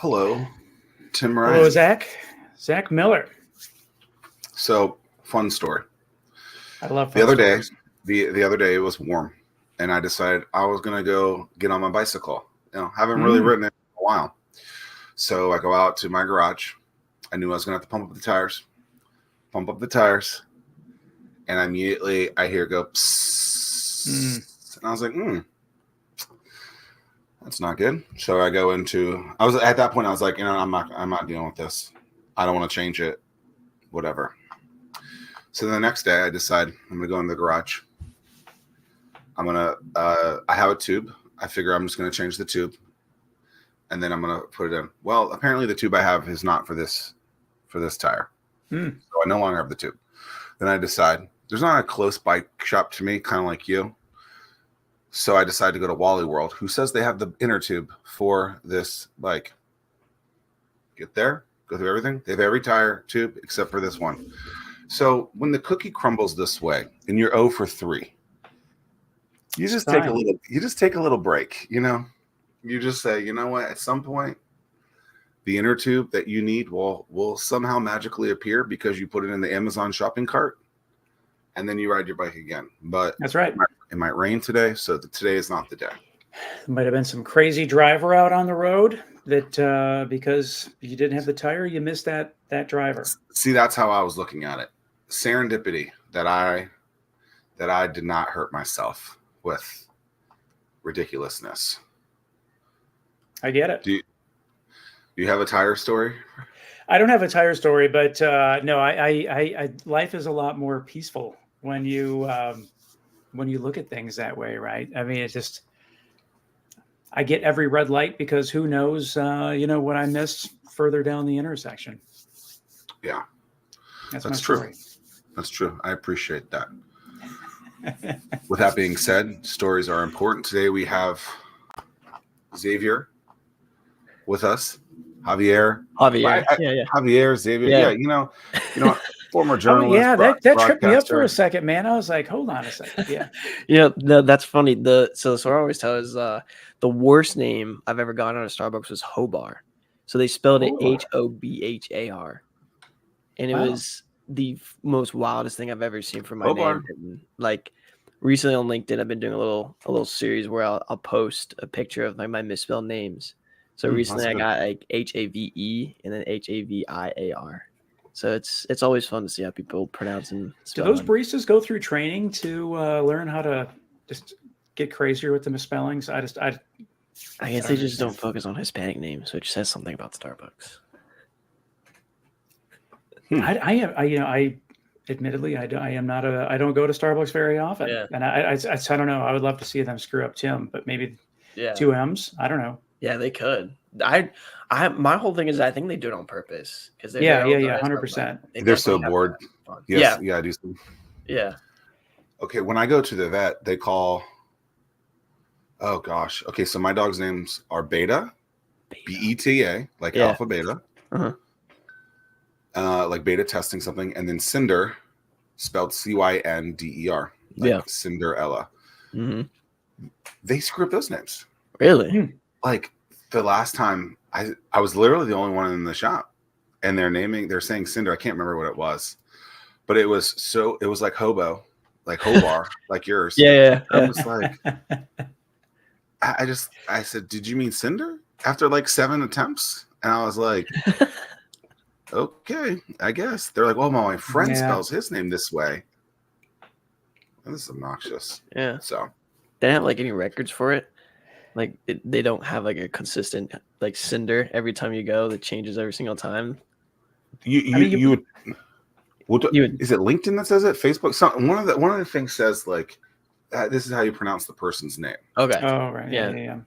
Hello, Tim Hello, Ryan. Zach. Zach Miller. So, fun story. I love The other day, stories. the other day it was warm, and I decided I was gonna go get on my bicycle. Haven't really ridden it in a while. So I go out to my garage. I knew I was gonna have to pump up the tires, and immediately I hear it go psst, and I was like, that's not good. So I go into. I was at that point. I was like, I'm not dealing with this. I don't want to change it. Whatever. So the next day, I decide I'm gonna go in the garage. I'm gonna. I have a tube. I figure I'm just gonna change the tube, and then I'm gonna put it in. Well, apparently the tube I have is not for this tire. So I no longer have the tube. Then I decide there's not a close bike shop to me, kind of like you. So I decided to go to Wally World, who says they have the inner tube for this bike. Get there, go through everything. They have every tire tube except for this one. So when the cookie crumbles this way and you're 0 for 3, you just take a little break, You just say, you know what, at some point the inner tube that you need will somehow magically appear because you put it in the Amazon shopping cart. And then you ride your bike again. But that's right. It might rain today, so today is not the day. There might have been some crazy driver out on the road that because you didn't have the tire, you missed that driver. See, that's how I was looking at it. Serendipity that I did not hurt myself with ridiculousness. I get it. Do you have a tire story? I don't have a tire story, but no, I life is a lot more peaceful when you look at things that way, right? I mean, it's just, I get every red light because who knows, what I missed further down the intersection. Yeah, that's true. That's true. I appreciate that. With that being said, stories are important. Today we have Xavier with us. Javier. Javier, Xavier. Yeah, former journalist. That tripped me up for a second, man. I was like, hold on a second. Yeah. That's funny. So I always tell is the worst name I've ever gotten out of Starbucks was Hobar. So they spelled it Hobhar, and it was the most wildest thing I've ever seen for my name. And like recently on LinkedIn, I've been doing a little series where I'll post a picture of like my misspelled names. So recently I got like Have and then Haviar. So it's always fun to see how people pronounce and spell. Do those baristas go through training to learn how to just get crazier with the misspellings? I guess they just don't focus on Hispanic names, which says something about Starbucks. I admittedly I am not I don't go to Starbucks very often, and I don't know. I would love to see them screw up Tim, but maybe 2 M's. I don't know. Yeah, they could. My whole thing is I think they do it on purpose because 100%. They're so bored. Yes, yeah, I do. Yeah. Okay, when I go to the vet, they call. Oh gosh. Okay, so my dog's names are Beta. Beta, like alpha beta. Like beta testing something, and then Cinder, spelled Cynder, like Cinderella. They screw up those names. Really? Like the last time I was literally the only one in the shop, and they're saying Cinder. I can't remember what it was, but it was like hobo, like Hobar, like yours. Yeah. I was like, I said, did you mean Cinder? After like 7 attempts, and I was like, okay, I guess. They're like, well, my friend spells his name this way. This is obnoxious. Yeah. So they don't have like any records for it. Like they don't have like a consistent like Cinder every time you go that changes every single time. You would. Is it LinkedIn that says it? Facebook? One of the things says like this is how you pronounce the person's name. Okay. Oh right. Yeah.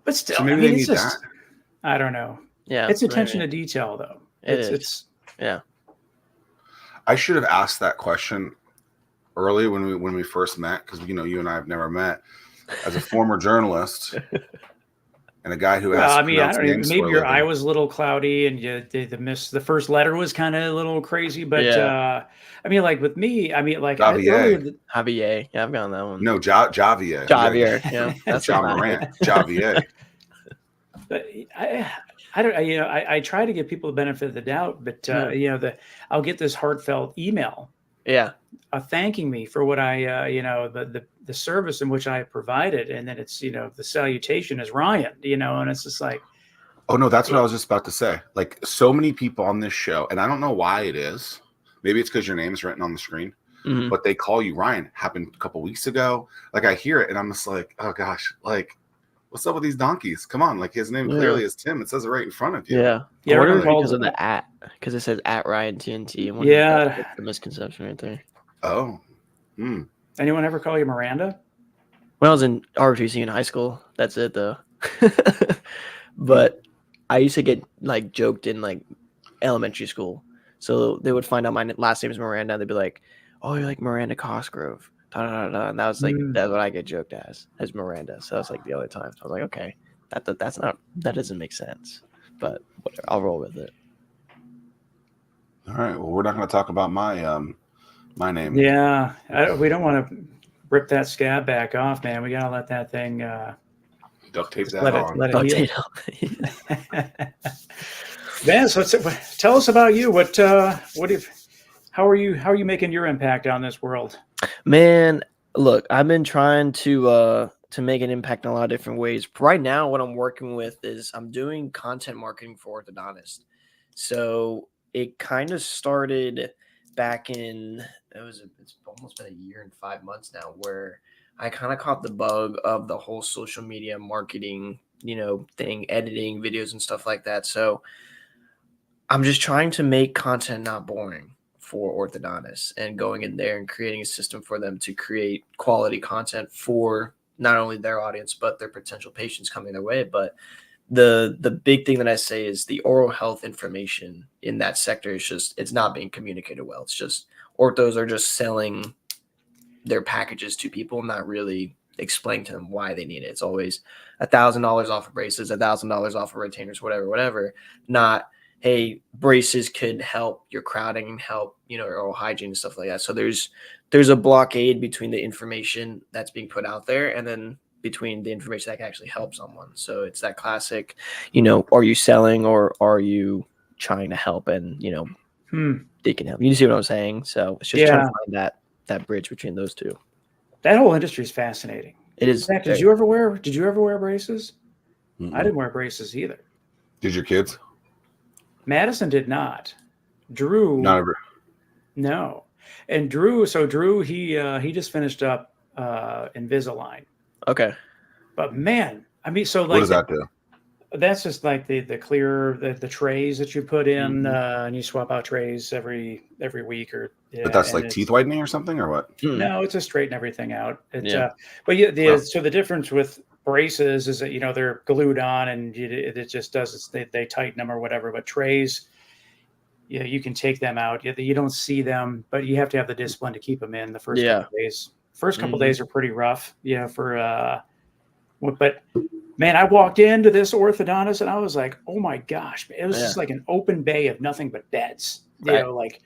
But still, so maybe they need just, that. I don't know. Yeah. It's attention to detail though. It's I should have asked that question early when we first met, because you and I have never met. As a former journalist and a guy who has, I don't know. Maybe your eye was a little cloudy, and the first letter was kind of a little crazy. But like with me, Javier. Yeah, I've gotten that one. No, Javier. Javier. Yeah, that's John Morant. Javier. But I don't, I try to give people the benefit of the doubt, but I'll get this heartfelt email, Yeah. Thanking me for what I, the service in which I provided, and then it's, the salutation is Ryan, and it's just like, oh no, that's what I was just about to say. Like so many people on this show, and I don't know why it is. Maybe it's because your name is written on the screen, but they call you Ryan. Happened a couple weeks ago. Like I hear it, and I'm just like, oh gosh, like what's up with these donkeys? Come on, like his name clearly is Tim. It says it right in front of you. Yeah. Yeah, I wonder if because of the because it says at Ryan TNT. Yeah, the misconception right there. Oh. Anyone ever call you Miranda? When I was in ROTC in high school, that's it though. But I used to get like joked in like elementary school. So they would find out my last name is Miranda. And they'd be like, "Oh, you're like Miranda Cosgrove." Da, da, da, da. And that was like that's what I get joked as Miranda. So that's like the other time. So I was like, okay, that doesn't make sense. But whatever, I'll roll with it. All right. Well, we're not going to talk about my name. Yeah, we don't want to rip that scab back off, man. We gotta let that thing duct tape that on. Let it heal. Man, so tell us about you. How are you making your impact on this world? Man, look, I've been trying to make an impact in a lot of different ways. Right now, what I'm working with is I'm doing content marketing for orthodontists. So it kind of started back in it's almost been a year and 5 months now, where I kind of caught the bug of the whole social media marketing, thing, editing videos and stuff like that. So I'm just trying to make content not boring for orthodontists and going in there and creating a system for them to create quality content for not only their audience, but their potential patients coming their way. But the big thing that I say is the oral health information in that sector is it's not being communicated well. It's just orthos are just selling their packages to people, not really explaining to them why they need it. It's always $1,000 off of braces, $1,000 off of retainers, whatever. Not, hey, braces could help your crowding and help, oral hygiene and stuff like that. So there's a blockade between the information that's being put out there and then between the information that can actually help someone. So it's that classic, are you selling or are you trying to help? And, they can help. You see what I'm saying? So it's just trying to find that bridge between those two. That whole industry is fascinating. It is. Zack, did you ever wear braces? Mm-mm. I didn't wear braces either. Did your kids? Madison did not. Drew. Not ever. No. And Drew, he just finished up Invisalign. Okay. But man, I mean, so like, what does that do? That's just like the clear, the trays that you put in, and you swap out trays every week or. But that's like teeth whitening or something, or what? No, it's to straighten everything out. So the difference with braces is that they're glued on and it just does they tighten them or whatever. But trays, you can take them out. You don't see them, but you have to have the discipline to keep them in the first couple days. First couple days are pretty rough, but man, I walked into this orthodontist and I was like, oh my gosh, it was just like an open bay of nothing but beds, and like,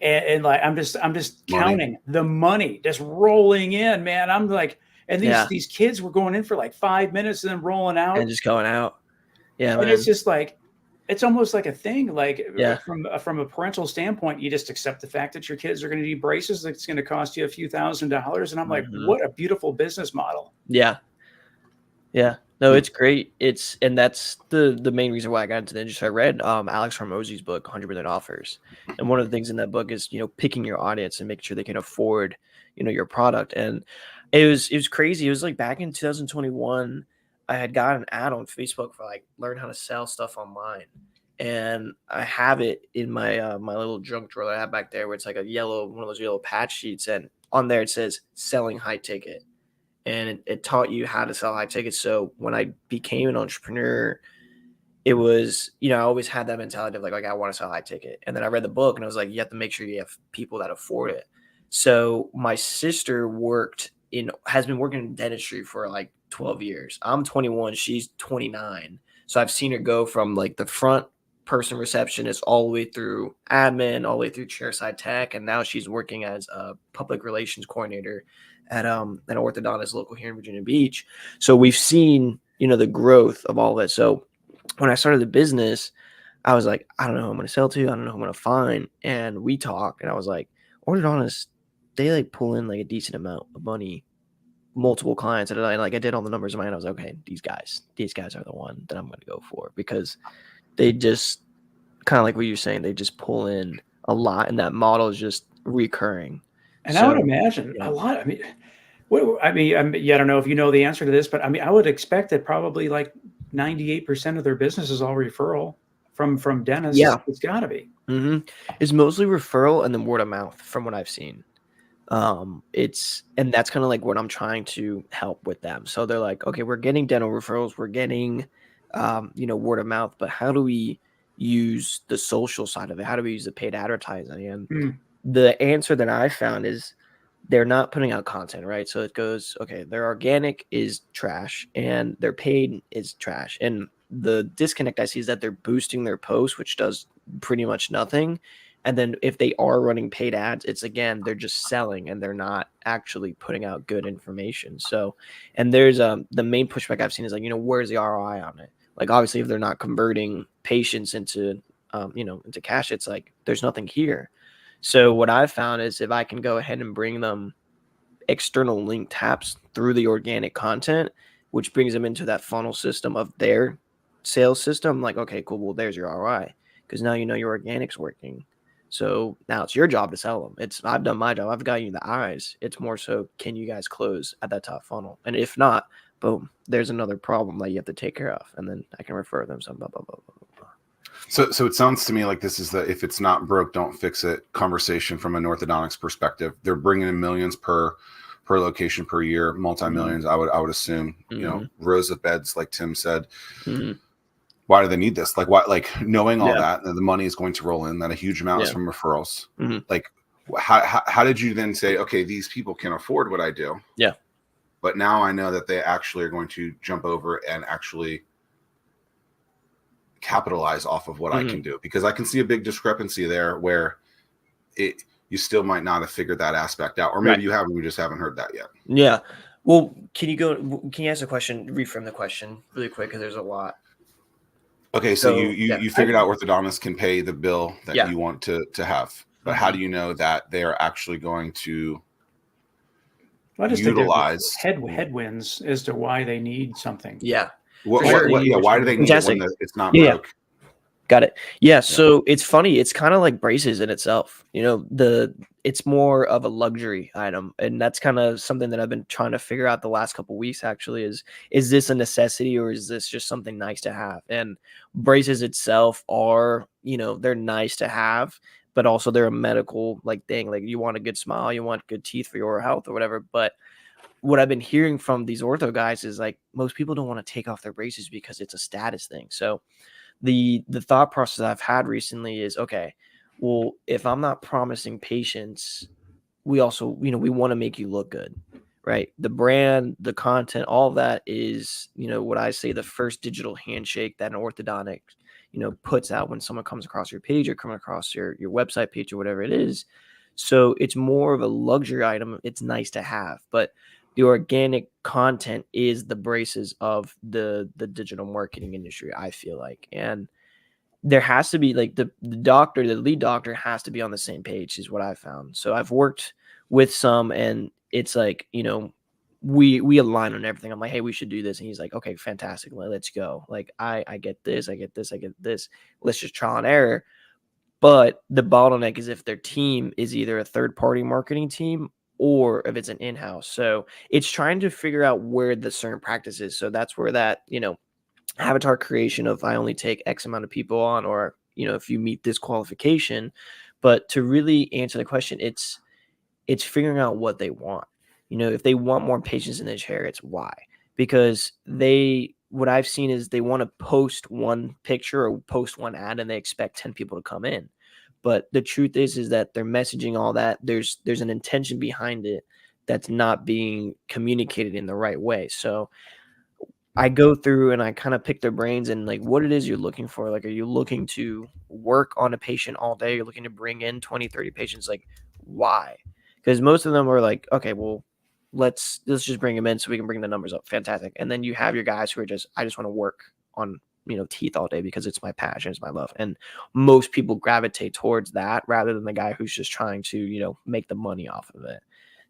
I'm just counting the money just rolling in, man. I'm like, and these kids were going in for like 5 minutes and then rolling out and just going out. Yeah. And man. it's just like, it's almost like a thing. Like from a parental standpoint, you just accept the fact that your kids are going to need braces. It's going to cost you a few $1,000s. And I'm like, what a beautiful business model. Yeah. Yeah. No, it's great. And that's the main reason why I got into the industry. I read Alex Hormozy's book, 100% Offers. And one of the things in that book is, picking your audience and making sure they can afford, your product. And it was crazy. It was like back in 2021, I had got an ad on Facebook for like learn how to sell stuff online. And I have it in my my little junk drawer that I have back there where it's like one of those yellow patch sheets. And on there it says selling high ticket. And it taught you how to sell high tickets. So when I became an entrepreneur, it was, I always had that mentality of like I want to sell high ticket. And then I read the book and I was like, you have to make sure you have people that afford it. So my sister has been working in dentistry for like 12 years. I'm 21. She's 29. So I've seen her go from like the front person receptionist all the way through admin, all the way through chairside tech. And now she's working as a public relations coordinator at an orthodontist local here in Virginia Beach. So we've seen, the growth of all of it. So when I started the business, I was like, I don't know who I'm going to sell to. I don't know who I'm going to find. And we talked, and I was like, orthodontists, they like pull in like a decent amount of money, multiple clients. And I did all the numbers in my head. I was like, okay, these guys are the one that I'm going to go for, because they just kind of like what you're saying, they just pull in a lot, and that model is just recurring. And I would imagine a lot. I mean, I don't know if you know the answer to this, but I mean, I would expect that probably like 98% of their business is all referral from dentists. Yeah. It's got to be. Mm-hmm. It's mostly referral and then word of mouth from what I've seen. And that's kind of like what I'm trying to help with them. So they're like, okay, we're getting dental referrals, we're getting, word of mouth, but how do we use the social side of it? How do we use the paid advertising? And the answer that I found is they're not putting out content, right? So it goes, okay, their organic is trash and their paid is trash. And the disconnect I see is that they're boosting their posts, which does pretty much nothing. And then if they are running paid ads, it's again, they're just selling and they're not actually putting out good information. So, and there's the main pushback I've seen is like, where's the ROI on it? Like, obviously, if they're not converting patients into, into cash, it's like, there's nothing here. So what I've found is if I can go ahead and bring them external link taps through the organic content, which brings them into that funnel system of their sales system, like, okay, cool. Well, there's your ROI, because now your organic's working. So now it's your job to sell them. I've done my job. I've got you the eyes. It's more so, can you guys close at that top funnel? And if not, boom, there's another problem that you have to take care of. And then I can refer them some blah, blah, blah, blah, blah. So it sounds to me like this is the if it's not broke, don't fix it conversation from an orthodontics perspective. They're bringing in millions per location per year, multi-millions. I would assume, rows of beds, like Tim said. Why do they need this? Like, why? Like, knowing all that the money is going to roll in, that a huge amount is from referrals. Like, how did you then say, okay, these people can afford what I do? Yeah. But now I know that they actually are going to jump over and actually capitalize off of what I can do, because I can see a big discrepancy there where you still might not have figured that aspect out, or maybe you haven't, we just haven't heard that yet. Yeah. Well, can you ask a question, reframe the question really quick, because there's a lot. Okay, so you figured out orthodontists can pay the bill that you want to have, but how do you know that they are actually going to utilize headwinds as to why they need something? Yeah. Why do they need it when it's not broke? Got it. Yeah. So it's funny. It's kind of like braces in itself. It's more of a luxury item, and that's kind of something that I've been trying to figure out the last couple of weeks. Actually, is this a necessity, or is this just something nice to have? And braces itself are, they're nice to have, but also they're a medical thing. Like, you want a good smile, you want good teeth for your oral health or whatever. But what I've been hearing from these ortho guys is like, most people don't want to take off their braces because it's a status thing. So the thought process I've had recently is, okay, well, if I'm not promising patients, we also, we want to make you look good, right? The brand, the content, all of that is, what I say, the first digital handshake that an orthodontic, puts out when someone comes across your page or come across your website page or whatever it is. So it's more of a luxury item. It's nice to have, but the organic content is the braces of the digital marketing industry, I feel like. And there has to be the lead doctor has to be on the same page, is what I found. So I've worked with some, and it's like, we align on everything. I'm like, hey, we should do this. And he's like, okay, fantastic. Let's go. Like, I get this, I get this, I get this. Let's just trial and error. But the bottleneck is if their team is either a third-party marketing team or if it's an in-house. So it's trying to figure out where the certain practice is. So that's where that, avatar creation of I only take X amount of people on, or, if you meet this qualification. But to really answer the question, it's figuring out what they want. If they want more patients in their chair, it's why. Because what I've seen is they want to post one picture or post one ad and they expect 10 people to come in. But the truth is that they're messaging all that. There's an intention behind it that's not being communicated in the right way. So I go through and I kind of pick their brains and what it is you're looking for. Like, are you looking to work on a patient all day? You're looking to bring in 20, 30 patients. Like, why? Because most of them are like, okay, well, let's just bring them in so we can bring the numbers up. Fantastic. And then you have your guys who are I just want to work on teeth all day because it's my passion, it's my love. And most people gravitate towards that rather than the guy who's just trying to, make the money off of it.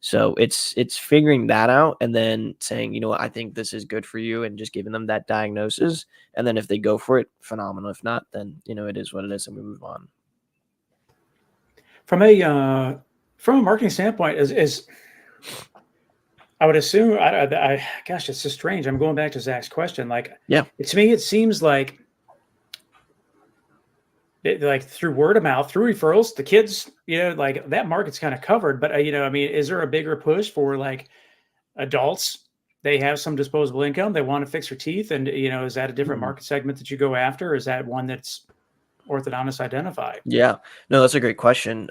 So it's figuring that out and then saying, what, I think this is good for you, and just giving them that diagnosis. And then if they go for it, phenomenal. If not, then, it is what it is and we move on. From a marketing standpoint, is I would assume, gosh, it's so strange. I'm going back to Zach's question. To me, it seems like through word of mouth, through referrals, the kids, that market's kind of covered. But, is there a bigger push for adults? They have some disposable income. They want to fix their teeth. And, is that a different market segment that you go after? Or is that one that's orthodontist identified? Yeah, no, that's a great question.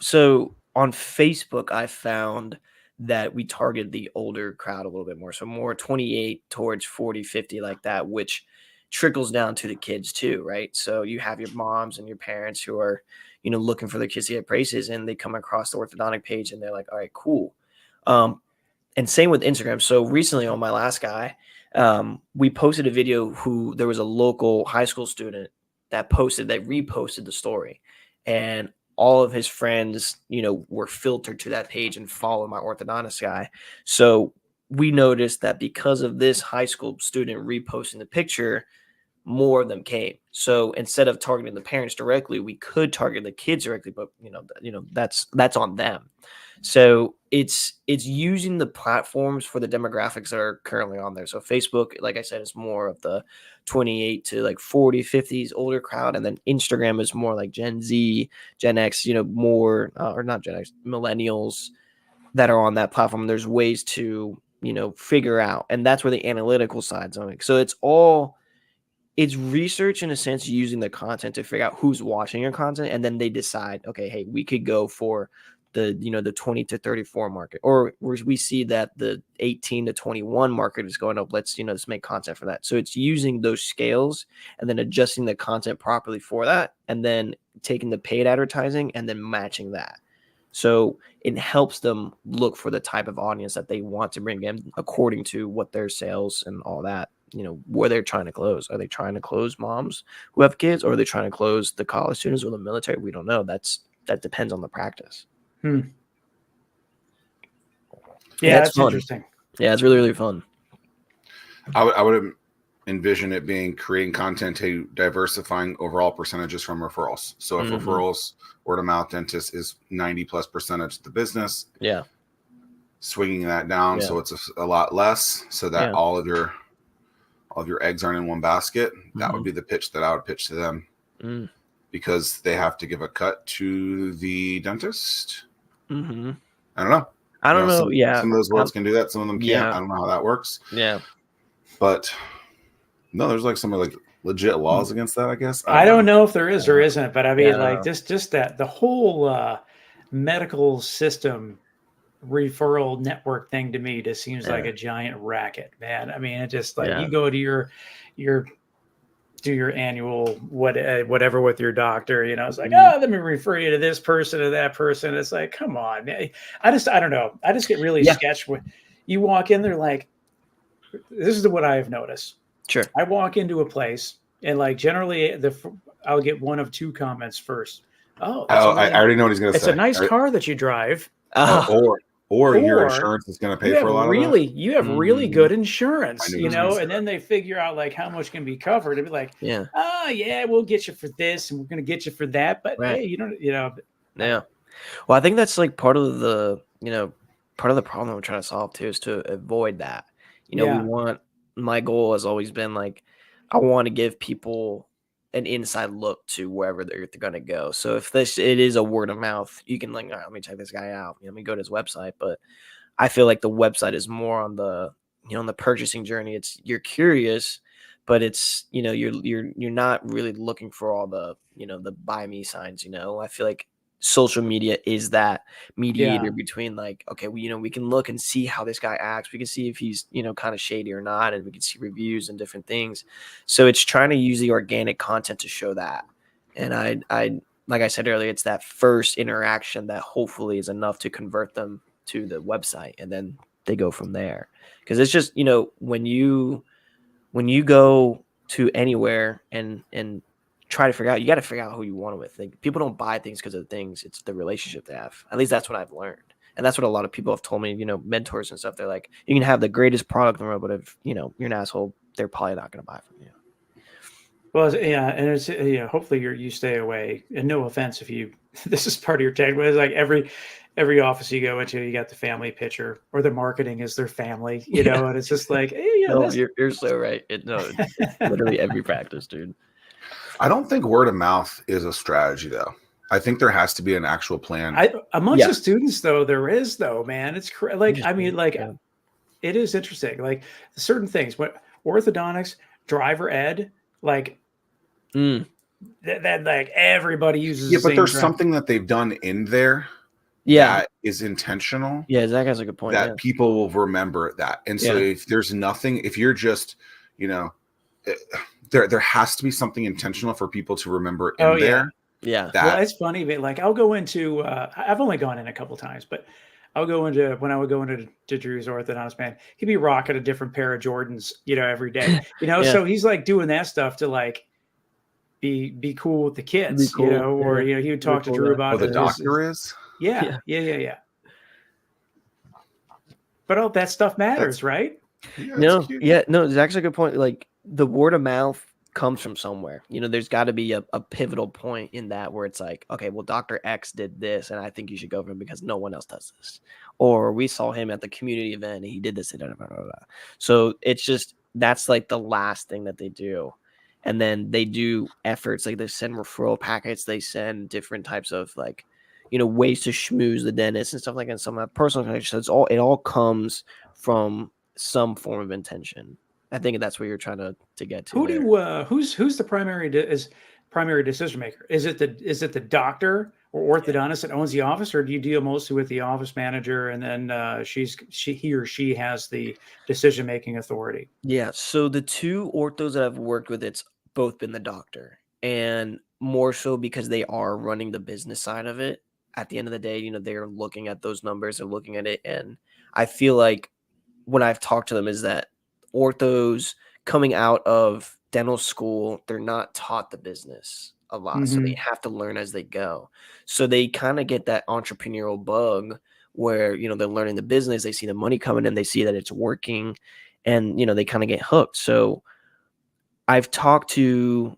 So on Facebook, I found that we target the older crowd a little bit more. So more 28 towards 40, 50 like that, which trickles down to the kids too, right? So you have your moms and your parents who are, looking for their kids to get braces, and they come across the orthodontic page and they're like, all right, cool. And same with Instagram. So recently on my last guy, we posted a video there was a local high school student that reposted the story, and all of his friends, were filtered to that page and follow my orthodontist guy. So we noticed that because of this high school student reposting the picture, more of them came. So instead of targeting the parents directly, we could target the kids directly, but that's on them. So it's using the platforms for the demographics that are currently on there. So Facebook, like I said, is more of the 28 to 40, 50s older crowd. And then Instagram is more like Gen Z, Gen X, more, or not Gen X, millennials that are on that platform. There's ways to, figure out, and that's where the analytical side's on it. So it's research in a sense, using the content to figure out who's watching your content. And then they decide, okay, hey, we could go for the 20 to 34 market, or we see that the 18 to 21 market is going up. Let's make content for that. So it's using those scales and then adjusting the content properly for that, and then taking the paid advertising and then matching that. So it helps them look for the type of audience that they want to bring in according to what their sales and all that, where they're trying to close. Are they trying to close moms who have kids, or are they trying to close the college students or the military? We don't know. That depends on the practice. Yeah, that's that's interesting. Yeah, it's really, really fun. I would envision it being creating content to diversifying overall percentages from referrals. So if referrals, word of mouth dentist is 90+% of the business, swinging that down so it's a lot less, so that all of your eggs aren't in one basket. That would be the pitch that I would pitch to them, because they have to give a cut to the dentist. I don't know. I don't know. Some of those worlds can do that. Some of them can't. I don't know how that works. Yeah. But no, there's some legit laws against that, I guess. I don't know if there is or isn't, but I mean, just that the whole medical system referral network thing to me just seems like a giant racket, man. I mean, it just you go to your do your annual whatever with your doctor, it's like, let me refer you to this person or that person. It's like, come on, man. I don't know. I just get really sketched when you walk in there. Like, this is what I have noticed. Sure. I walk into a place and generally I'll get one of two comments first. I already know what he's going to say. It's a nice car that you drive. Or your insurance is going to pay for a lot of that. You have really good insurance, and then they figure out how much can be covered. It'd be like, we'll get you for this and we're going to get you for that. But hey, Yeah. Well, I think that's part of the problem we're trying to solve too, is to avoid that. My goal has always been I want to give people an inside look to wherever they're going to go. So if it is a word of mouth, you can all right, let me check this guy out. Let me go to his website. But I feel like the website is more on the, on the purchasing journey. You're curious, but it's, you're not really looking for all the, the buy me signs. I feel like social media is that mediator between okay, we can look and see how this guy acts. We can see if he's, kind of shady or not. And we can see reviews and different things. So it's trying to use the organic content to show that. And I like I said earlier, it's that first interaction that hopefully is enough to convert them to the website. And then they go from there. Cause it's just, when you go to anywhere and try to figure out. You got to figure out who you want it with. Like, people don't buy things because of the things; it's the relationship they have. At least that's what I've learned, and that's what a lot of people have told me. Mentors and stuff. They're like, you can have the greatest product in the world, but if you're an asshole, they're probably not going to buy from you. Well, yeah, and it's hopefully you stay away. And no offense if you this is part of your tag, but it's like every office you go into, you got the family picture or the marketing is their family, and it's just like, hey, yeah, No, you're so right. It's literally every practice, dude. I don't think word of mouth is a strategy, though. I think there has to be an actual plan. Amongst the students, though, there is, though, man. It's like, I mean, like, yeah. It is interesting. Like certain things, what orthodontics, driver ed, like that like everybody uses. Yeah, but there's something that they've done in there. Yeah, that is intentional. Yeah, Zack has a good point. That people will remember that. And so if there's nothing, if you're just, there has to be something intentional for people to remember in there. Yeah. Well, it's funny, but like I'll go into, I've only gone in a couple times, but I'll go into, when I would go into Drew's orthodontist, man, he'd be rocking a different pair of Jordans, every day, so he's like doing that stuff to like be cool with the kids, or, he would talk to Drew about the doctor is. Yeah. But all that stuff matters, right? No, Zach's a good point. Like the word of mouth comes from somewhere. There's got to be a pivotal point in that where it's like, okay, well, Dr. X did this, and I think you should go for him because no one else does this. Or we saw him at the community event and he did this. So it's just, that's like the last thing that they do. And then they do efforts, like they send referral packets, they send different types of like, ways to schmooze the dentist and stuff like that. And some of that personal connection. So it all comes from some form of intention. I think that's where you're trying to get to. Who's the primary decision maker? Is it the doctor or orthodontist that owns the office, or do you deal mostly with the office manager and then he or she has the decision making authority? Yeah. So the two orthos that I've worked with, it's both been the doctor, and more so because they are running the business side of it. At the end of the day, they're looking at those numbers and looking at it. And I feel like when I've talked to them is that orthos coming out of dental school, they're not taught the business a lot. So they have to learn as they go. So they kind of get that entrepreneurial bug where, they're learning the business. They see the money coming in, they see that it's working, and, they kind of get hooked. So I've talked to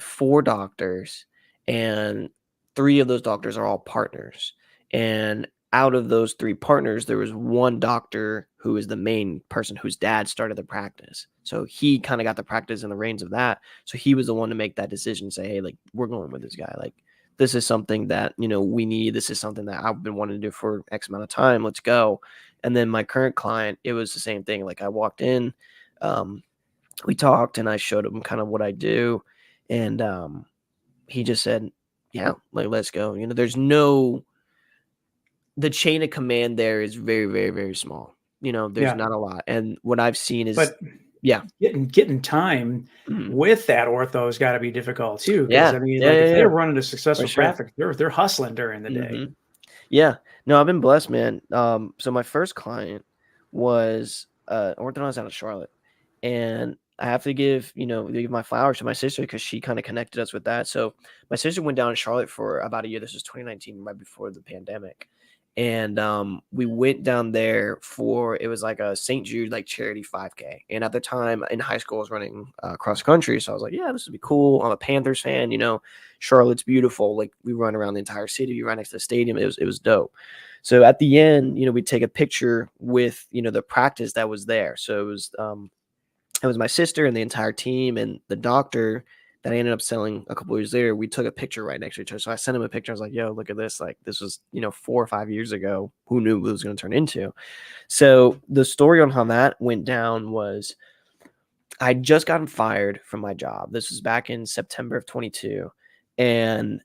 4 doctors, and 3 of those doctors are all partners. And out of those 3 partners, there was one doctor who is the main person whose dad started the practice. So he kind of got the practice and the reins of that. So he was the one to make that decision, say, hey, like, we're going with this guy. Like, this is something that, we need. This is something that I've been wanting to do for X amount of time. Let's go. And then my current client, it was the same thing. Like, I walked in, we talked, and I showed him kind of what I do. And he just said, yeah, like, let's go. There's the chain of command there is very, very, very small. There's not a lot. And what I've seen is, getting time with that ortho has got to be difficult too. Yeah. I mean, if they're running a successful traffic, they're hustling during the day. Yeah. No, I've been blessed, man. So my first client was orthodontist out of Charlotte, and I have to give my flowers to my sister because she kind of connected us with that. So my sister went down to Charlotte for about a year. This was 2019, right before the pandemic. And we went down there for, it was like a St. Jude like charity 5K. And at the time in high school, I was running cross country. So I was like, yeah, this would be cool. I'm a Panthers fan. Charlotte's beautiful. Like, we run around the entire city. We run next to the stadium. It was dope. So at the end, we'd take a picture with, the practice that was there. So it was my sister and the entire team and the doctor that I ended up selling a couple of years later. We took a picture right next to each other. So I sent him a picture. I was like, yo, look at this. Like, this was, 4 or 5 years ago. Who knew what it was going to turn into? So the story on how that went down was I'd just gotten fired from my job. This was back in September of 22. And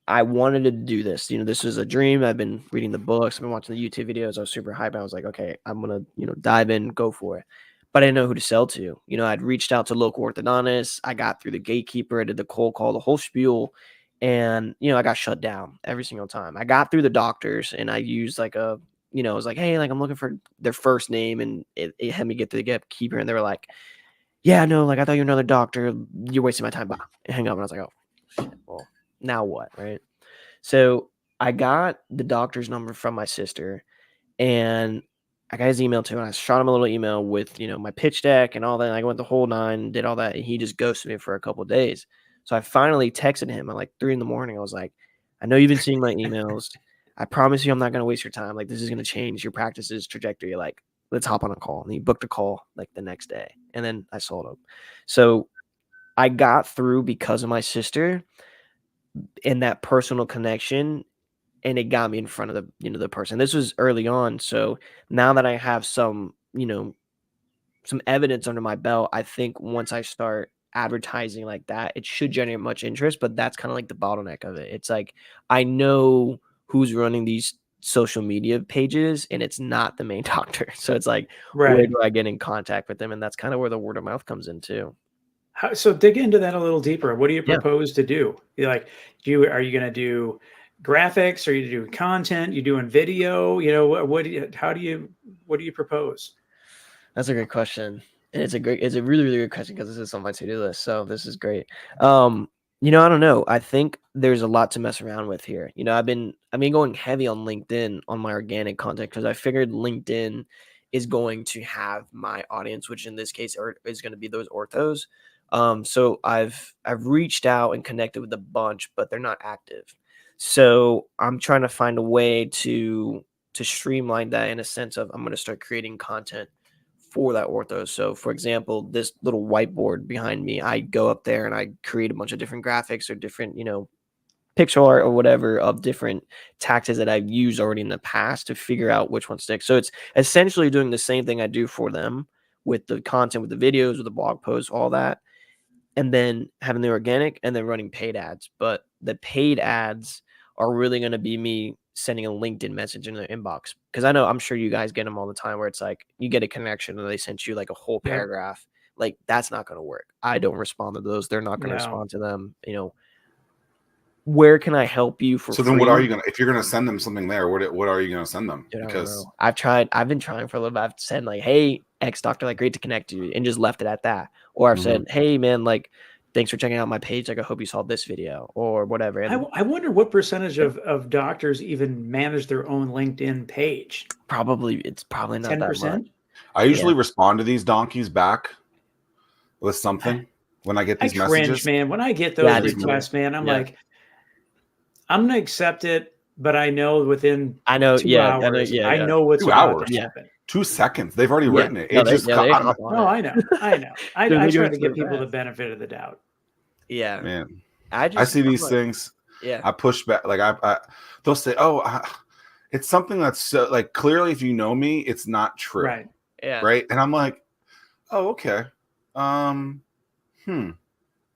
I wanted to do this. This was a dream. I've been reading the books. I've been watching the YouTube videos. I was super hyped. I was like, okay, I'm going to, dive in, go for it. But I didn't know who to sell to. I'd reached out to local orthodontists. I got through the gatekeeper. I did the cold call, the whole spiel. And, I got shut down every single time. I got through the doctors, and I used like I was like, hey, like, I'm looking for their first name. And it had me get to the gatekeeper. And they were like, yeah, no, like I thought you were another doctor. You're wasting my time. Bye. And hang up. And I was like, oh, shit. Well, now what? Right. So I got the doctor's number from my sister, and I got his email too. And I shot him a little email with, my pitch deck and all that. And I went the whole nine, did all that. And he just ghosted me for a couple of days. So I finally texted him at like 3 a.m. I was like, I know you've been seeing my emails. I promise you I'm not going to waste your time. Like, this is going to change your practice's trajectory. Like, let's hop on a call. And he booked a call like the next day. And then I sold him. So I got through because of my sister and that personal connection, and it got me in front of the person. This was early on. So now that I have some evidence under my belt, I think once I start advertising like that, it should generate much interest, but that's kind of like the bottleneck of it. It's like, I know who's running these social media pages and it's not the main doctor. So it's like, where Right. do I get in contact with them? And that's kind of where the word of mouth comes in too. So dig into that a little deeper. What do you Yeah. propose to do? Are you going to do graphics? Are you doing content? You doing video? What do you propose? That's a great question. And it's a really, really good question because this is on my to-do list. So this is great. I don't know. I think there's a lot to mess around with here. I've been going heavy on LinkedIn on my organic content because I figured LinkedIn is going to have my audience, which in this case is going to be those orthos. So I've reached out and connected with a bunch, but they're not active. So I'm trying to find a way to streamline that in a sense of I'm going to start creating content for that ortho. So for example, this little whiteboard behind me, I go up there and I create a bunch of different graphics or different, pixel art or whatever of different taxes that I've used already in the past to figure out which one sticks. So it's essentially doing the same thing I do for them with the content, with the videos, with the blog posts, all that. And then having the organic and then running paid ads. But the paid ads are really going to be me sending a LinkedIn message in their inbox. Because I'm sure you guys get them all the time where it's like you get a connection and they sent you like a whole Yeah. paragraph. Like, that's not going to work. I don't respond to those. They're not going to No. respond to them. Where can I help you for So free? then what are you going to, if you're going to send them something there, what are you going to send them? Dude, Because I don't know. I've been trying for a little bit. I've said like, hey, ex doctor, like, great to connect you, and just left it at that. Or I've said, hey man, like, thanks for checking out my page. Like, I hope you saw this video or whatever. And I wonder what percentage of doctors even manage their own LinkedIn page. it's probably not 10%? that much. I usually respond to these donkeys back with something when I get these cringe, messages. man. When I get those requests, man, I'm Yeah. like, I'm gonna accept it, but I know within 2 hours, I know what's 2 about hours. to happen. 2 seconds. They've already written it. No, It just they got. hop on No, it. I know. I Dude, try go to give so people the fast. benefit of the doubt. Yeah, Man, I see these things. Yeah, I push back. Like they'll say, "Oh, it's something that's so, like, clearly, if you know me, it's not true." Right. Yeah. Right. And I'm like, "Oh, okay.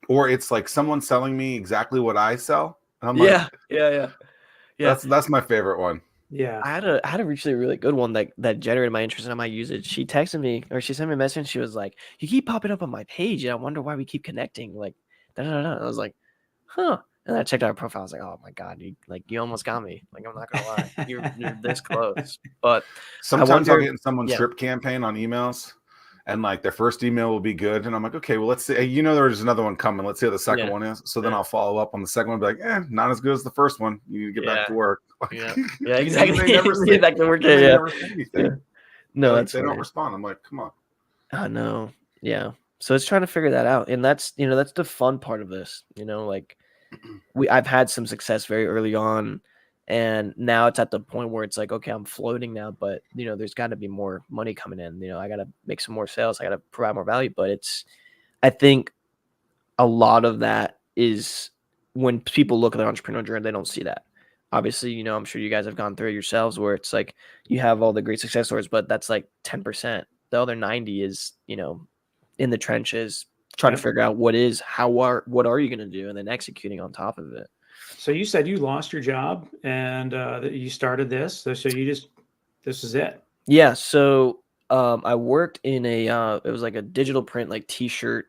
Or it's like someone selling me exactly what I sell." And I'm like, yeah. That's my favorite one. Yeah. I had a actually really good one that generated my interest and I might use it. She texted me or she sent me a message. And she was like, "You keep popping up on my page, and I wonder why we keep connecting." Like, da da da. I was like, "Huh." And I checked out her profile. I was like, "Oh my god, you almost got me." Like, I'm not gonna lie, you're this close. But sometimes I'll get in someone's drip campaign on emails, and like their first email will be good, and I'm like, okay, well, let's see. There's another one coming. Let's see how the second one is. So then I'll follow up on the second one, be like, not as good as the first one. You need to get back to work. Yeah, exactly. They never say, Get back to work. they never say anything. Yeah. No, they don't respond. I'm like, come on. I know. Yeah. So it's trying to figure that out, and that's the fun part of this. Like I've had some success very early on, and now it's at the point where it's like, okay, I'm floating now, but there's got to be more money coming in. I got to make some more sales. I got to provide more value. But I think a lot of that is when people look at the entrepreneur journey, they don't see that. Obviously, I'm sure you guys have gone through it yourselves where it's like you have all the great success stories, but that's like 10%. The other 90 is, in the trenches, trying to figure out what are you going to do, and then executing on top of it. So you said you lost your job and you started this. So this is it. Yeah. So I worked in it was like a digital print, like t-shirt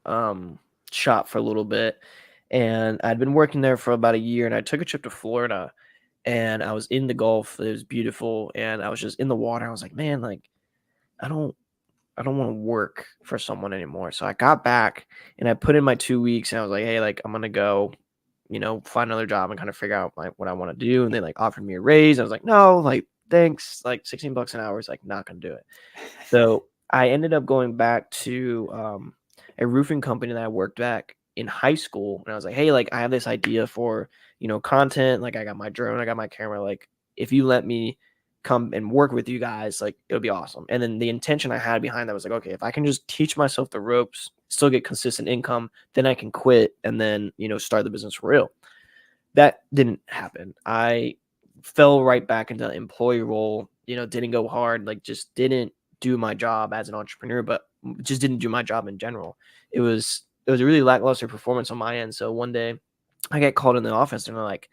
shop for a little bit. And I'd been working there for about a year, and I took a trip to Florida, and I was in the Gulf. It was beautiful. And I was just in the water. I was like, man, like, I don't I don't want to work for someone anymore. So I got back and I put in my 2 weeks and I was like, hey, like I'm gonna go, find another job and kind of figure out what I want to do. And they like offered me a raise. I was like, no, like thanks, like $16 an hour is like not gonna do it. So I ended up going back to a roofing company that I worked back in high school. And I was like, hey, like I have this idea for, content. Like I got my drone, I got my camera. Like if you let me come and work with you guys, like it'll be awesome. And then the intention I had behind that was like, okay, if I can just teach myself the ropes, still get consistent income, then I can quit and then, start the business for real. That didn't happen. I fell right back into the employee role, didn't go hard, like just didn't do my job as an entrepreneur, but just didn't do my job in general. It was a really lackluster performance on my end. So one day I get called in the office and they're like,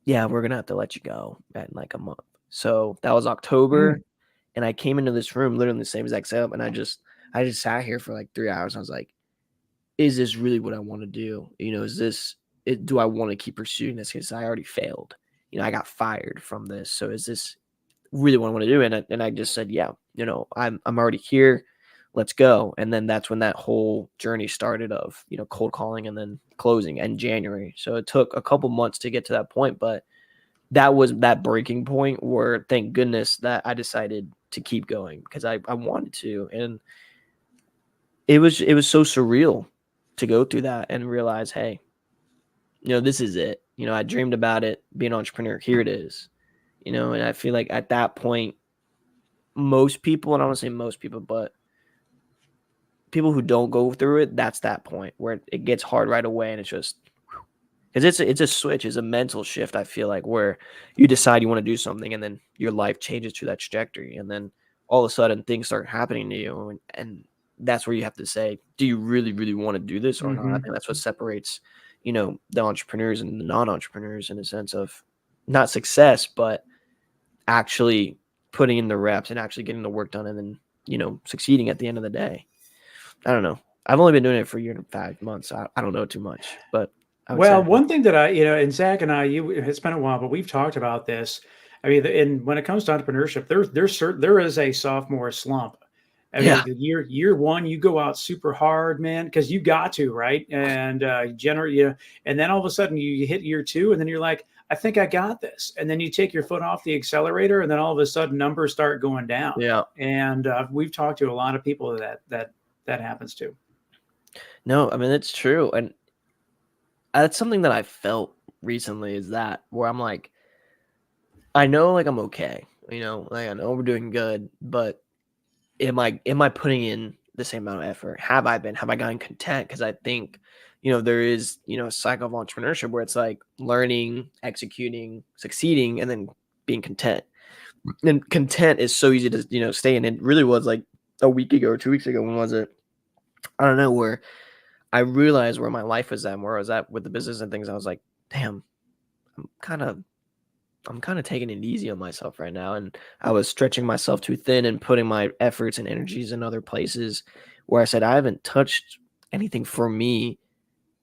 yeah, we're going to have to let you go in like a month. So that was October. And I came into this room, literally the same exact setup. And I just sat here for like 3 hours. I was like, is this really what I want to do? Do I want to keep pursuing this? Because I already failed. I got fired from this. So is this really what I want to do? And I just said, yeah, I'm already here. Let's go. And then that's when that whole journey started of, cold calling and then closing in January. So it took a couple months to get to that point, but that was that breaking point where thank goodness that I decided to keep going because I wanted to. And it was so surreal to go through that and realize, hey, this is it. I dreamed about it, being an entrepreneur. Here it is. And I feel like at that point, most people, and I don't want to say most people, but people who don't go through it, that's that point where it gets hard right away. And it's just, because it's a switch, it's a mental shift. I feel like where you decide you want to do something and then your life changes to that trajectory. And then all of a sudden things start happening to you. And that's where you have to say, do you really, really want to do this or not? I think that's what separates, the entrepreneurs and the non-entrepreneurs in a sense of not success, but actually putting in the reps and actually getting the work done and then, succeeding at the end of the day. I don't know. I've only been doing it for a year and 5 months. So I don't know too much, but well, one thing that and Zach and it's been a while, but we've talked about this. I mean, and when it comes to entrepreneurship, there is a sophomore slump. I mean, the year one, you go out super hard, man, because you got to, right? And generate, and then all of a sudden you hit year two, and then you're like, I think I got this. And then you take your foot off the accelerator, and then all of a sudden numbers start going down. Yeah. And we've talked to a lot of people that happens to. No, I mean, it's true. And that's something that I felt recently is that where I'm like, I know like I'm okay, like I know we're doing good, but am I putting in the same amount of effort? Have I gotten content? Because I think, there is, a cycle of entrepreneurship where it's like learning, executing, succeeding, and then being content. And content is so easy to, stay in. It really was like a week ago or 2 weeks ago. When was it? I don't know, where I realized where my life was at, where I was at with the business and things. I was like, damn, I'm kind of taking it easy on myself right now. And I was stretching myself too thin and putting my efforts and energies in other places where I said, I haven't touched anything for me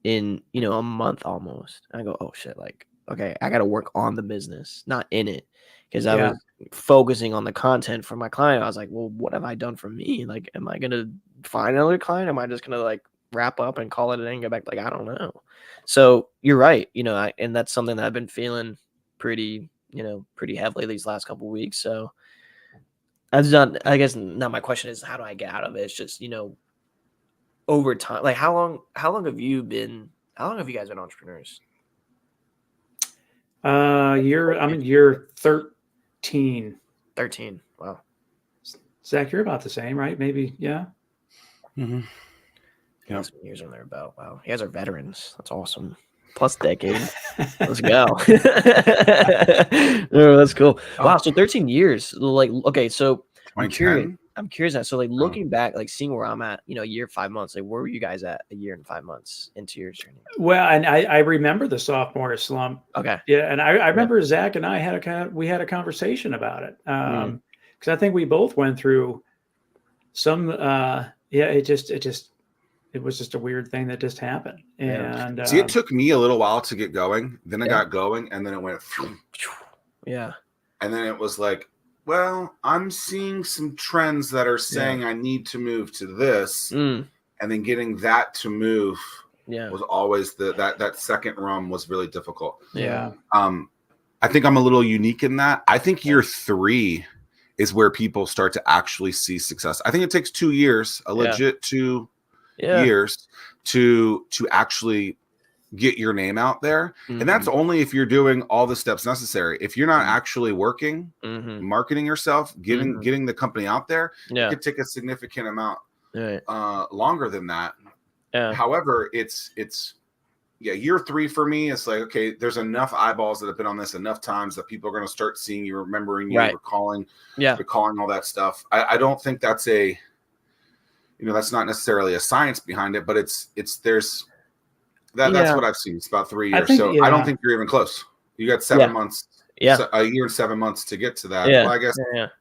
in, a month almost. And I go, oh shit, like, okay, I got to work on the business, not in it. Because I was focusing on the content for my client. I was like, well, what have I done for me? Like, am I going to find another client? Am I just going to like wrap up and call it a day and go back? Like, I don't know. So you're right. And that's something that I've been feeling pretty heavily these last couple of weeks. So I guess now my question is, how do I get out of it? It's just, over time, like how long have you guys been entrepreneurs? You're 13. 13. Wow. Zach, you're about the same, right? Maybe. Yeah. Mm-hmm. Yeah. Some years on their belt. Wow. You guys are veterans. That's awesome. Plus decade. Let's go. Oh, that's cool. Wow. So 13 years. Like, okay. So I'm curious now. So like looking back, like seeing where I'm at, a year, 5 months, like where were you guys at a year and 5 months into your journey? Well, and I remember the sophomore slump. Okay. Yeah. And I remember Zach and I had a conversation about it. Cause I think we both went through some, it was just a weird thing that just happened. And see, it took me a little while to get going. Then I got going, and then it went. Yeah. And then it was like, well, I'm seeing some trends that are saying I need to move to this, and then getting that to move was always that second rung was really difficult. Yeah. I think I'm a little unique in that. I think year 3 is where people start to actually see success. I think it takes 2 years, a legit 2 years to actually get your name out there. And that's only if you're doing all the steps necessary. If you're not actually working, marketing yourself, getting the company out there, it could take a significant amount longer than that. However, it's year 3 for me, it's like, okay, there's enough eyeballs that have been on this enough times that people are going to start seeing you, remembering you, recalling all that stuff. I don't think that's that's not necessarily a science behind it, but that's what I've seen. It's about 3 years. I don't think you're even close. You got 7 months, a year and 7 months to get to that. Well, I guess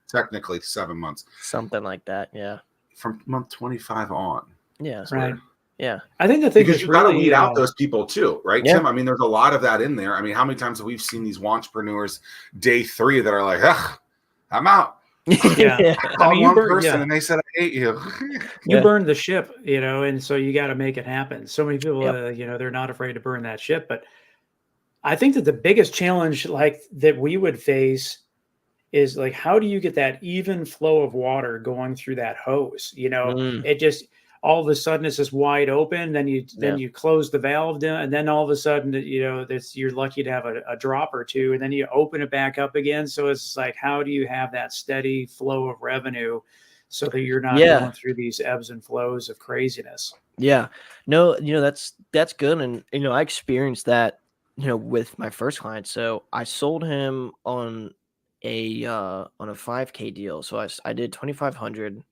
technically 7 months. Something like that. Yeah. From month 25 on. Yeah. Right. Weird. Yeah. I think the thing because is you got to really, weed out those people too, right, Tim? I mean, there's a lot of that in there. I mean, how many times have we seen these entrepreneurs day 3 that are like, ugh, I'm out. I called one person and they said, I hate you. You burned the ship, and so you got to make it happen. So many people, they're not afraid to burn that ship. But I think that the biggest challenge that we would face is how do you get that even flow of water going through that hose? It just, all of a sudden it's just wide open. Then you close the valve down, and then all of a sudden, you're lucky to have a drop or two, and then you open it back up again. So it's like, how do you have that steady flow of revenue so that you're not going through these ebbs and flows of craziness? Yeah, no, that's good. And, I experienced that, with my first client. So I sold him on a 5K deal. So I did 2,500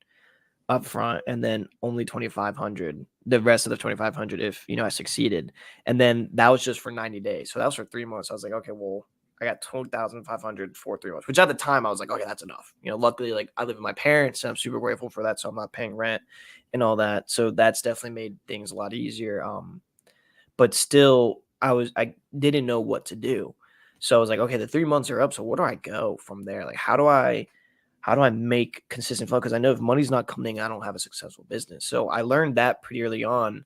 up front, and then only 2,500, the rest of the 2,500 if I succeeded. And then that was just for 90 days. So that was for 3 months. I was like, okay, well, I got 12,500 for 3 months, which at the time I was like, okay, that's enough. Luckily, I live with my parents, and I'm super grateful for that. So I'm not paying rent and all that. So that's definitely made things a lot easier. But still, I didn't know what to do. So I was like, okay, the 3 months are up. So where do I go from there? How do I make consistent flow? Because I know if money's not coming, I don't have a successful business. So I learned that pretty early on.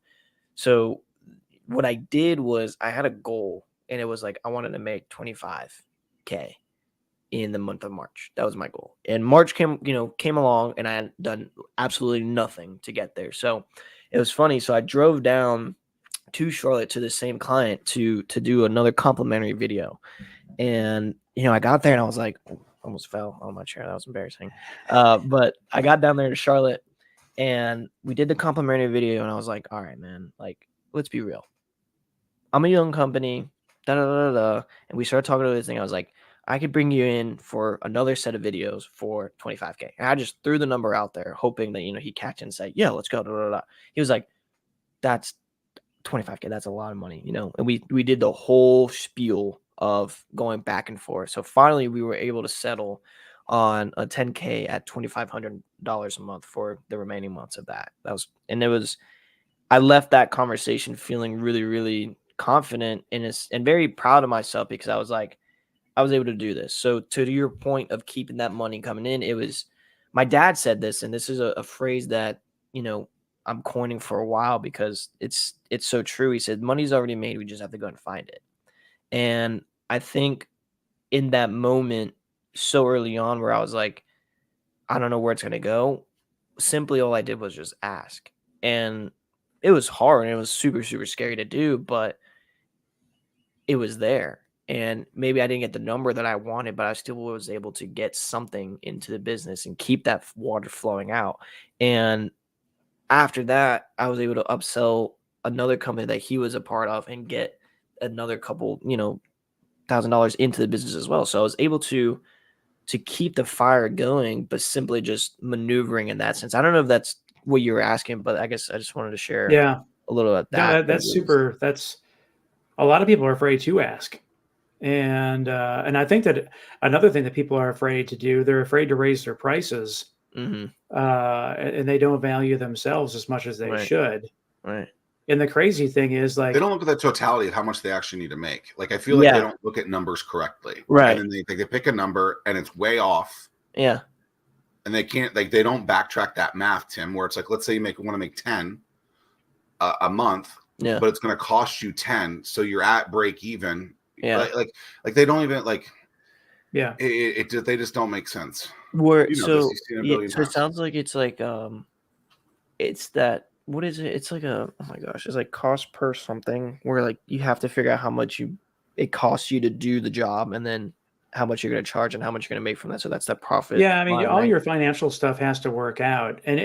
So what I did was I had a goal, and it was I wanted to make 25K in the month of March. That was my goal. And March came along, and I had done absolutely nothing to get there. So it was funny. So I drove down to Charlotte to the same client to do another complimentary video. And, I got there and I was like, almost fell on my chair. That was embarrassing. But I got down there to Charlotte, and we did the complimentary video, and I was like, all right, man, let's be real. I'm a young company, and we started talking about this thing. I was like, I could bring you in for another set of videos for 25K. And I just threw the number out there, hoping that, he'd catch it and say, yeah, let's go. He was like, that's 25K. That's a lot of money, and we did the whole spiel of going back and forth. So finally we were able to settle on a 10K at $2,500 a month for the remaining months of that. I left that conversation feeling really, really confident and very proud of myself, because I was like, I was able to do this. So to your point of keeping that money coming in, it was, my dad said this, and this is a phrase that, I'm coining for a while because it's so true. He said, money's already made. We just have to go and find it. And I think in that moment, so early on, where I was like, I don't know where it's going to go, simply all I did was just ask. And it was hard, and it was super, super scary to do, but it was there. And maybe I didn't get the number that I wanted, but I still was able to get something into the business and keep that water flowing out. And after that, I was able to upsell another company that he was a part of and get another couple, $1,000 into the business as well. So I was able to keep the fire going, but simply just maneuvering in that sense. I don't know if that's what you were asking, but I guess I just wanted to share a little about that. That's super. That's, a lot of people are afraid to ask. And I think that another thing that people are afraid to do, they're afraid to raise their prices, and they don't value themselves as much as they should. Right. And the crazy thing is, they don't look at the totality of how much they actually need to make. I feel like they don't look at numbers correctly. Right. And then they pick a number and it's way off. Yeah. And they can't, like, they don't backtrack that math, Tim, where it's like, let's say you want to make 10 a month, Yeah. but it's going to cost you 10. So you're at break even. Yeah. Like they don't even like, Yeah. They just don't make sense. Where, You know, so, you've seen a yeah, billion so it times. sounds like it's like, it's that, what is it? It's like oh my gosh, it's like cost per something where like you have to figure out how much it costs you to do the job and then how much you're going to charge and how much you're going to make from that. So that's the profit. Yeah, I mean, line, all right? your financial stuff has to work out, and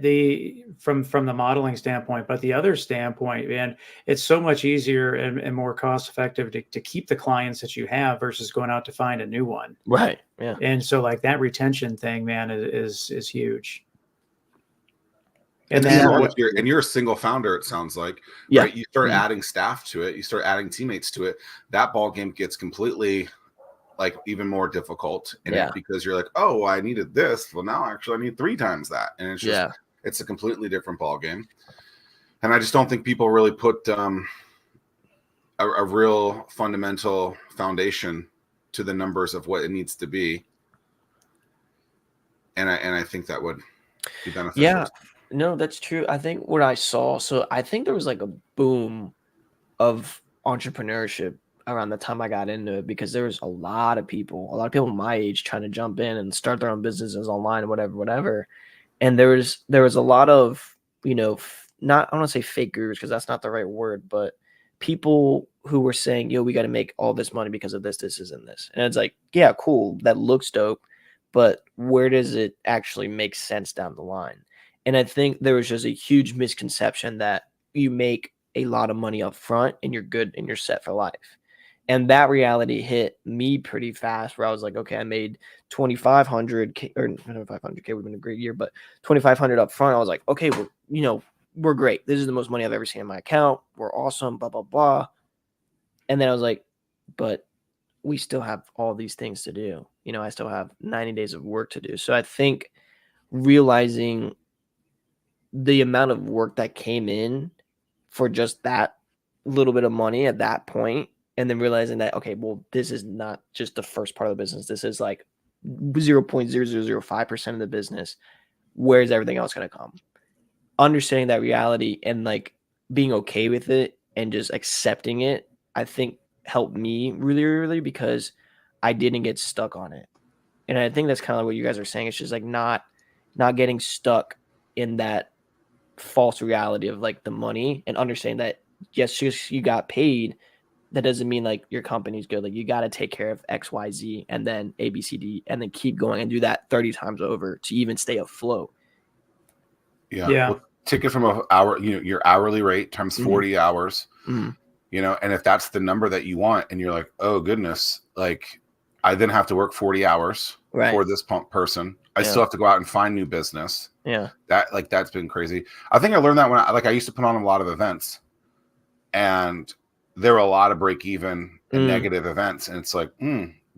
the from the modeling standpoint, but the other standpoint, man, it's so much easier and more cost effective to keep the clients that you have versus going out to find a new one. Right. Yeah. And so, like that retention thing, man, is huge. And And then then, and you're a single founder, it sounds like, Yeah. right? You start Mhm. adding staff to it, you start adding teammates to it. That ball game gets completely like even more difficult in Yeah. it because you're like, oh, well, I needed this. Well, now actually I need 3 times that. And it's just it's a completely different ball game. And I just don't think people really put a real fundamental foundation to the numbers of what it needs to be. And I think that would be beneficial. Yeah. No, that's true. I think what I saw, so I think there was like a boom of entrepreneurship around the time I got into it because there was a lot of people my age trying to jump in and start their own businesses online and whatever. And there was a lot of, not, I don't want to say fake gurus because that's not the right word, but people who were saying, yo, we got to make all this money because of this, and this. And it's like, yeah, cool. That looks dope. But where does it actually make sense down the line? And I think there was just a huge misconception that you make a lot of money up front and you're good and you're set for life. And that reality hit me pretty fast where I was like, okay, I made 2,500K or 500K would have been a great year, but 2,500 up front. I was like, okay, we're great. This is the most money I've ever seen in my account. We're awesome, blah, blah, blah. And then I was like, but we still have all these things to do. I still have 90 days of work to do. So I think realizing the amount of work that came in for just that little bit of money at that point, and then realizing that, okay, well, this is not just the first part of the business. This is like 0.0005% of the business. Where's everything else going to come? Understanding that reality and like being okay with it and just accepting it, I think helped me really, really because I didn't get stuck on it. And I think that's kind of what you guys are saying. It's just like not getting stuck in that false reality of like the money and understanding that yes, just you got paid. That doesn't mean like your company's good. Like you got to take care of X, Y, Z, and then A, B, C, D, and then keep going and do that 30 times over to even stay afloat. Yeah. Well, take it from an hour, your hourly rate times 40 hours, and if that's the number that you want, and you're like, oh goodness, like I then have to work 40 hours for this person. I still have to go out and find new business. Yeah. That's been crazy. I think I learned that when I used to put on a lot of events, and there were a lot of break even and negative events. And it's like,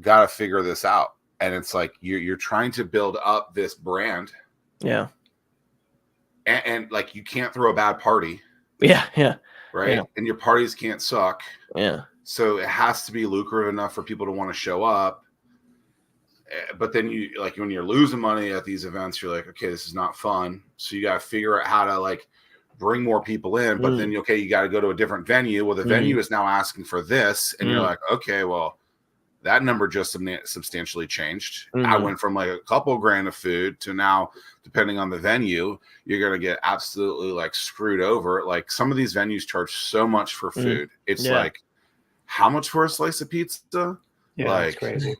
got to figure this out. And it's like, you're trying to build up this brand. Yeah. And like, you can't throw a bad party. Yeah. Yeah. Right. Yeah. And your parties can't suck. Yeah. So it has to be lucrative enough for people to want to show up. But then you like when you're losing money at these events, you're like, okay, this is not fun. So you got to figure out how to like bring more people in. But then, okay, you got to go to a different venue. Well, the venue is now asking for this. And you're like, okay, well, that number just substantially changed. I went from like a couple grand of food to now, depending on the venue, you're going to get absolutely like screwed over. Like some of these venues charge so much for food. It's like, how much for a slice of pizza? Yeah, like, that's crazy.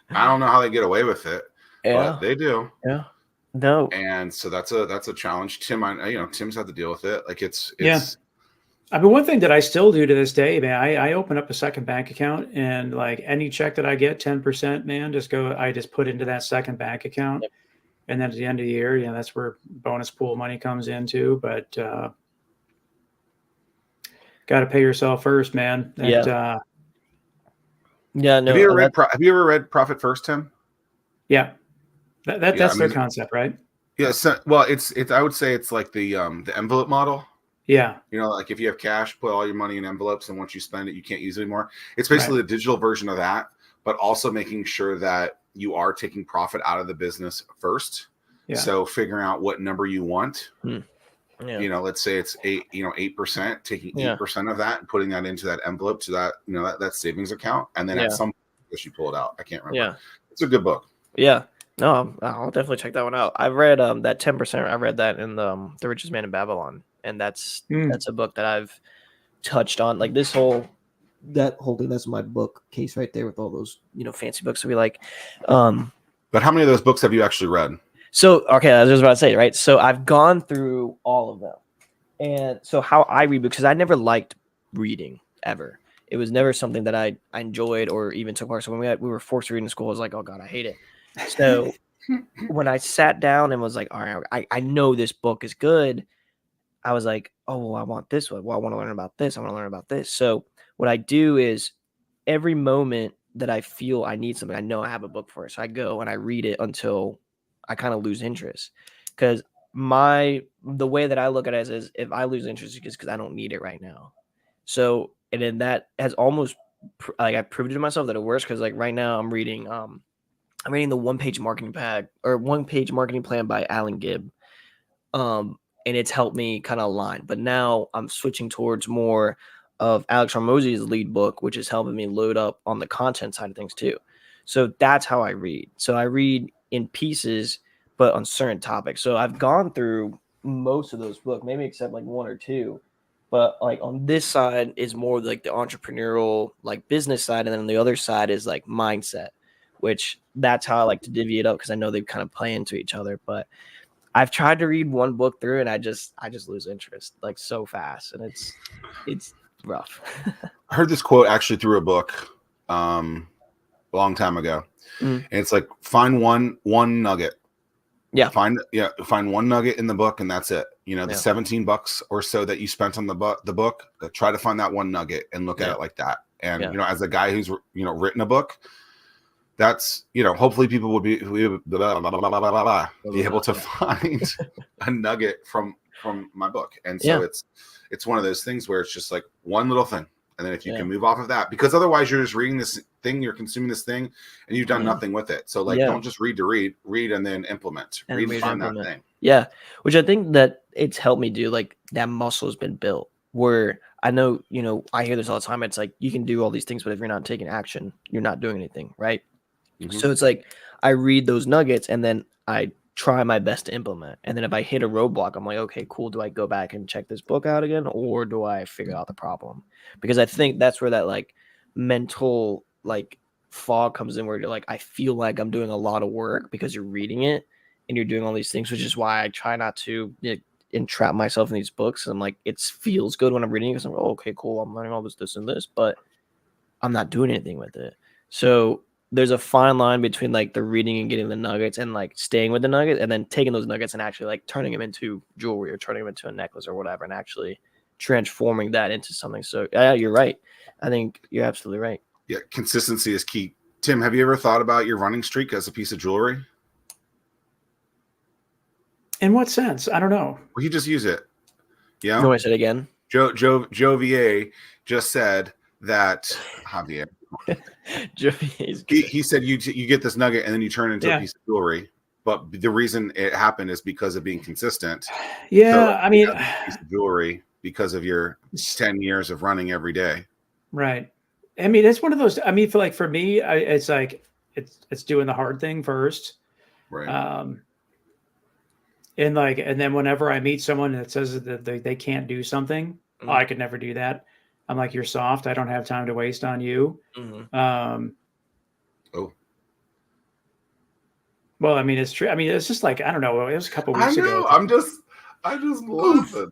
I don't know how they get away with it, but they do. Yeah. No. And so that's a challenge. Tim's had to deal with it. Like it's I mean, one thing that I still do to this day, man, I open up a second bank account and like any check that I get 10%, man, I just put into that second bank account. Yep. And then at the end of the year, that's where bonus pool money comes into, but got to pay yourself first, man. No. Have you ever read Profit First, Tim? Yeah. That's their concept, right? Yeah. So, well, it's I would say it's like the envelope model. Yeah. Like if you have cash, put all your money in envelopes, and once you spend it, you can't use it anymore. It's basically the digital version of that, but also making sure that you are taking profit out of the business first. Yeah. So figuring out what number you want. Yeah. You know, let's say it's 8%, taking 8% of that and putting that into that envelope to that, that savings account. And then at some point you pull it out. I can't remember. Yeah. It's a good book. Yeah. No, I'll definitely check that one out. I've read that 10%. I read that in the Richest Man in Babylon. And that's a book that I've touched on. Like that whole thing, that's my book case right there with all those, fancy books that we like. But how many of those books have you actually read? So, okay, I was just about to say, right? So I've gone through all of them. And so how I read, because I never liked reading ever. It was never something that I enjoyed or even took part. So when we were forced to read in school, I was like, oh God, I hate it. So when I sat down and was like, all right, I know this book is good. I was like, oh, well, I want this one. Well, I want to learn about this. I want to learn about this. So what I do is every moment that I feel I need something, I know I have a book for it. So I go and I read it until I kind of lose interest, because the way that I look at it is if I lose interest, it's because I don't need it right now. So, and then that has almost I proved to myself that it works, because like right now I'm reading the one-page marketing plan by Alan Gibb. And it's helped me kind of align, but now I'm switching towards more of Alex Hormozy's lead book, which is helping me load up on the content side of things too. So that's how I read. So I read in pieces, but on certain topics. So I've gone through most of those books, maybe except like one or two, but like on this side is more like the entrepreneurial, like business side. And then on the other side is like mindset, which that's how I like to divvy it up, because I know they kind of play into each other. But I've tried to read one book through and I just lose interest like so fast, and it's rough. I heard this quote actually through a book a long time ago. And it's like, find one nugget. Yeah. Find one nugget in the book, and that's it. The $17 or so that you spent on the book, try to find that one nugget and look at it like that. And as a guy who's written a book, that's hopefully people would be able to find a nugget from my book. And so it's one of those things where it's just like one little thing, and then if you can move off of that, because otherwise you're just reading this thing, you're consuming this thing, and you've done nothing with it. So like, don't just read to read and then implement. Read and find that thing. Yeah, which I think that it's helped me do. Like that muscle has been built, where I know, I hear this all the time. It's like, you can do all these things, but if you're not taking action, you're not doing anything, right? So it's like, I read those nuggets and then I try my best to implement. And then if I hit a roadblock, I'm like, okay, cool. Do I go back and check this book out again, or do I figure out the problem? Because I think that's where that like mental like fog comes in, where you're like, I feel like I'm doing a lot of work because you're reading it and you're doing all these things, which is why I try not to entrap myself in these books. I'm like, it feels good when I'm reading it, because I'm like, oh, okay, cool. I'm learning all this, and this, but I'm not doing anything with it. So there's a fine line between like the reading and getting the nuggets, and like staying with the nuggets, and then taking those nuggets and actually like turning them into jewelry or turning them into a necklace or whatever, and actually transforming that into something. So yeah, you're right. I think you're absolutely right. Yeah, consistency is key. Tim, have you ever thought about your running streak as a piece of jewelry? In what sense? I don't know. Well, you just use it. Yeah. You want to say it again? Javier just said that. Javier. He said you get this nugget and then you turn it into a piece of jewelry. But the reason it happened is because of being consistent. Yeah, so, I mean, piece of jewelry because of your 10 years of running every day. Right. I mean, it's one of those. I mean, for me, it's like it's doing the hard thing first. Right. And then whenever I meet someone that says that they can't do something, oh, I could never do that. I'm like, you're soft. I don't have time to waste on you. Well, I mean, it's true. I mean, it's just like, I don't know. It was a couple weeks ago. I just love it.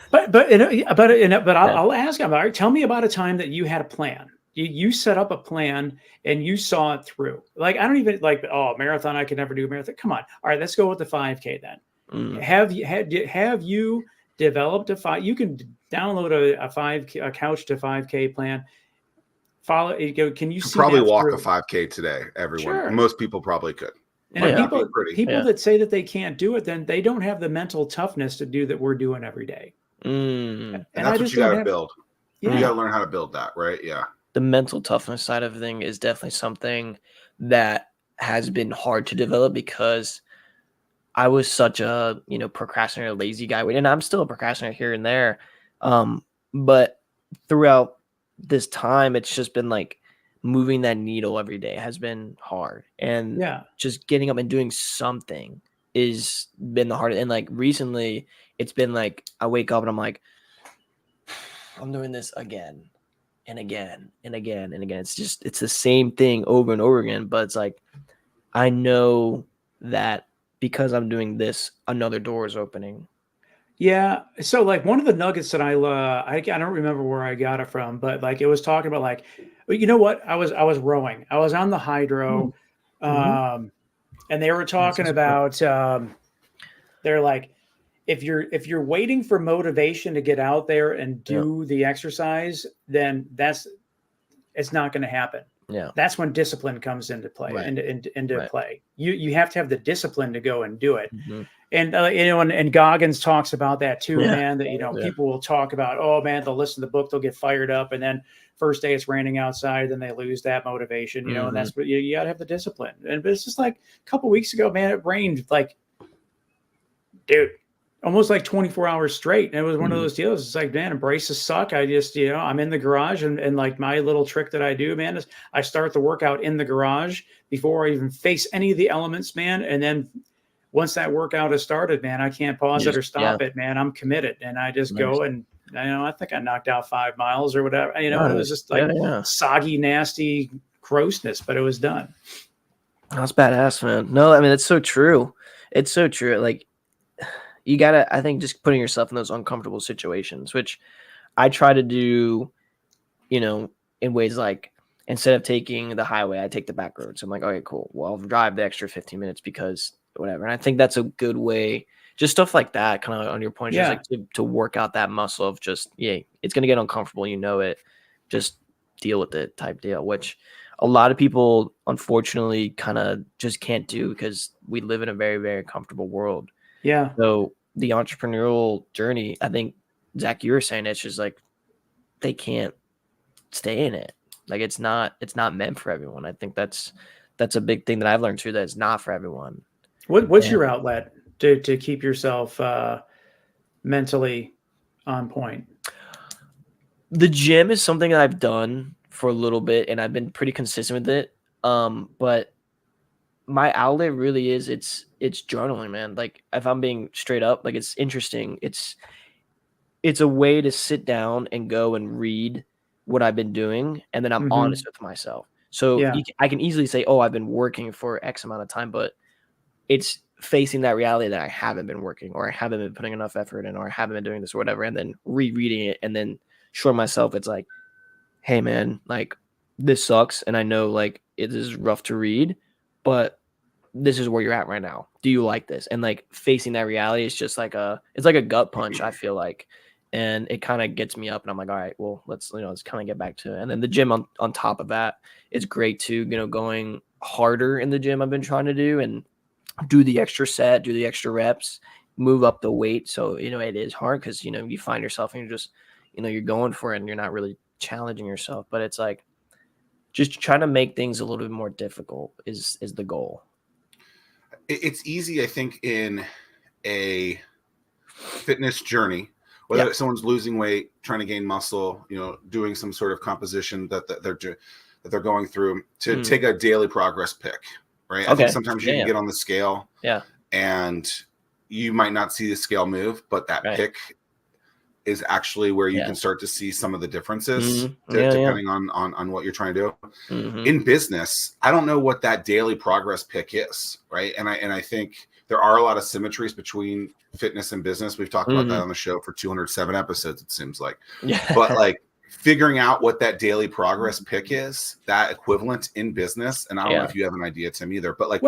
But I'll ask him. All right, tell me about a time that you had a plan. You set up a plan and you saw it through. Like, I don't even like, oh, marathon, I could never do a marathon. Come on. All right, let's go with the 5K then. Have you developed a 5? You can download a couch to 5K plan. Follow. Can you see probably walk a 5K today? Everyone, sure. Most people probably could. And people that say that they can't do it, then they don't have the mental toughness to do that we're doing every day. And that's what you got to build. Yeah. You got to learn how to build that, right? Yeah. The mental toughness side of the thing is definitely something that has been hard to develop because I was such a, procrastinator, lazy guy. And I'm still a procrastinator here and there. But throughout this time, it's just been like moving that needle every day has been hard. And just getting up and doing something is been the hardest. And like recently, it's been like I wake up and I'm like, I'm doing this again and again and again and again. It's the same thing over and over again. But it's like, I know that because I'm doing this, another door is opening. Yeah. So like one of the nuggets that I don't remember where I got it from, but like it was talking about like, you know what? I was rowing. I was on the hydro, and they were talking about they're like, if you're waiting for motivation to get out there and do the exercise, then it's not going to happen. Yeah, that's when discipline comes into play. Into play. You have to have the discipline to go and do it. And and Goggins talks about that too, man. That people will talk about, oh man, they'll listen to the book, they'll get fired up, and then first day it's raining outside, then they lose that motivation. And that's what you got to have the discipline. And but it's just like a couple weeks ago, man, it rained like, dude, almost like 24 hours straight. And it was one of those deals. It's like, man, braces suck. I just, I'm in the garage and like my little trick that I do, man, is I start the workout in the garage before I even face any of the elements, man. And then once that workout has started, man, I can't pause it or stop it, man. I'm committed. And I just go and, I think I knocked out 5 miles or whatever, it was just like soggy, nasty grossness, but it was done. That's badass, man. No, I mean, it's so true. It's so true. Like, you gotta, I think, just putting yourself in those uncomfortable situations, which I try to do, in ways like instead of taking the highway, I take the back roads. I'm like, okay, cool. Well, I'll drive the extra 15 minutes because whatever. And I think that's a good way, just stuff like that, kind of on your point, just like to work out that muscle of just, it's going to get uncomfortable. It, just deal with it type deal, which a lot of people, unfortunately, kind of just can't do because we live in a very, very comfortable world. Yeah. So the entrepreneurial journey, I think, Zach, you were saying it's just like they can't stay in it. Like it's not meant for everyone. I think that's a big thing that I've learned too, that it's not for everyone. What's your outlet to keep yourself mentally on point? The gym is something that I've done for a little bit and I've been pretty consistent with it. But my outlet really is it's journaling, man. Like if I'm being straight up, like it's interesting. It's a way to sit down and go and read what I've been doing. And then I'm honest with myself. So I can easily say, oh, I've been working for X amount of time, but it's facing that reality that I haven't been working or I haven't been putting enough effort in or I haven't been doing this or whatever. And then rereading it and then showing myself, it's like, hey man, like this sucks. And I know like it is rough to read, but this is where you're at right now. Do you like this? And like facing that reality is just like it's like a gut punch, I feel like. And it kind of gets me up and I'm like, all right, well, let's kind of get back to it. And then the gym on top of that, it's great too, going harder in the gym I've been trying to do and do the extra set, do the extra reps, move up the weight. So, it is hard because, you find yourself and you're just, you're going for it and you're not really challenging yourself, but it's like just trying to make things a little bit more difficult is the goal. It's easy, I think, in a fitness journey, whether someone's losing weight, trying to gain muscle, doing some sort of composition that they're going through, to take a daily progress pick, right? I think sometimes you can get on the scale, and you might not see the scale move, but that pick is actually where you can start to see some of the differences depending on what you're trying to do. In business, I don't know what that daily progress pick is, right? And I think there are a lot of symmetries between fitness and business. We've talked about that on the show for 207 episodes, it seems like. But like figuring out what that daily progress pick is, that equivalent in business, and I don't know if you have an idea, Tim, either, but like,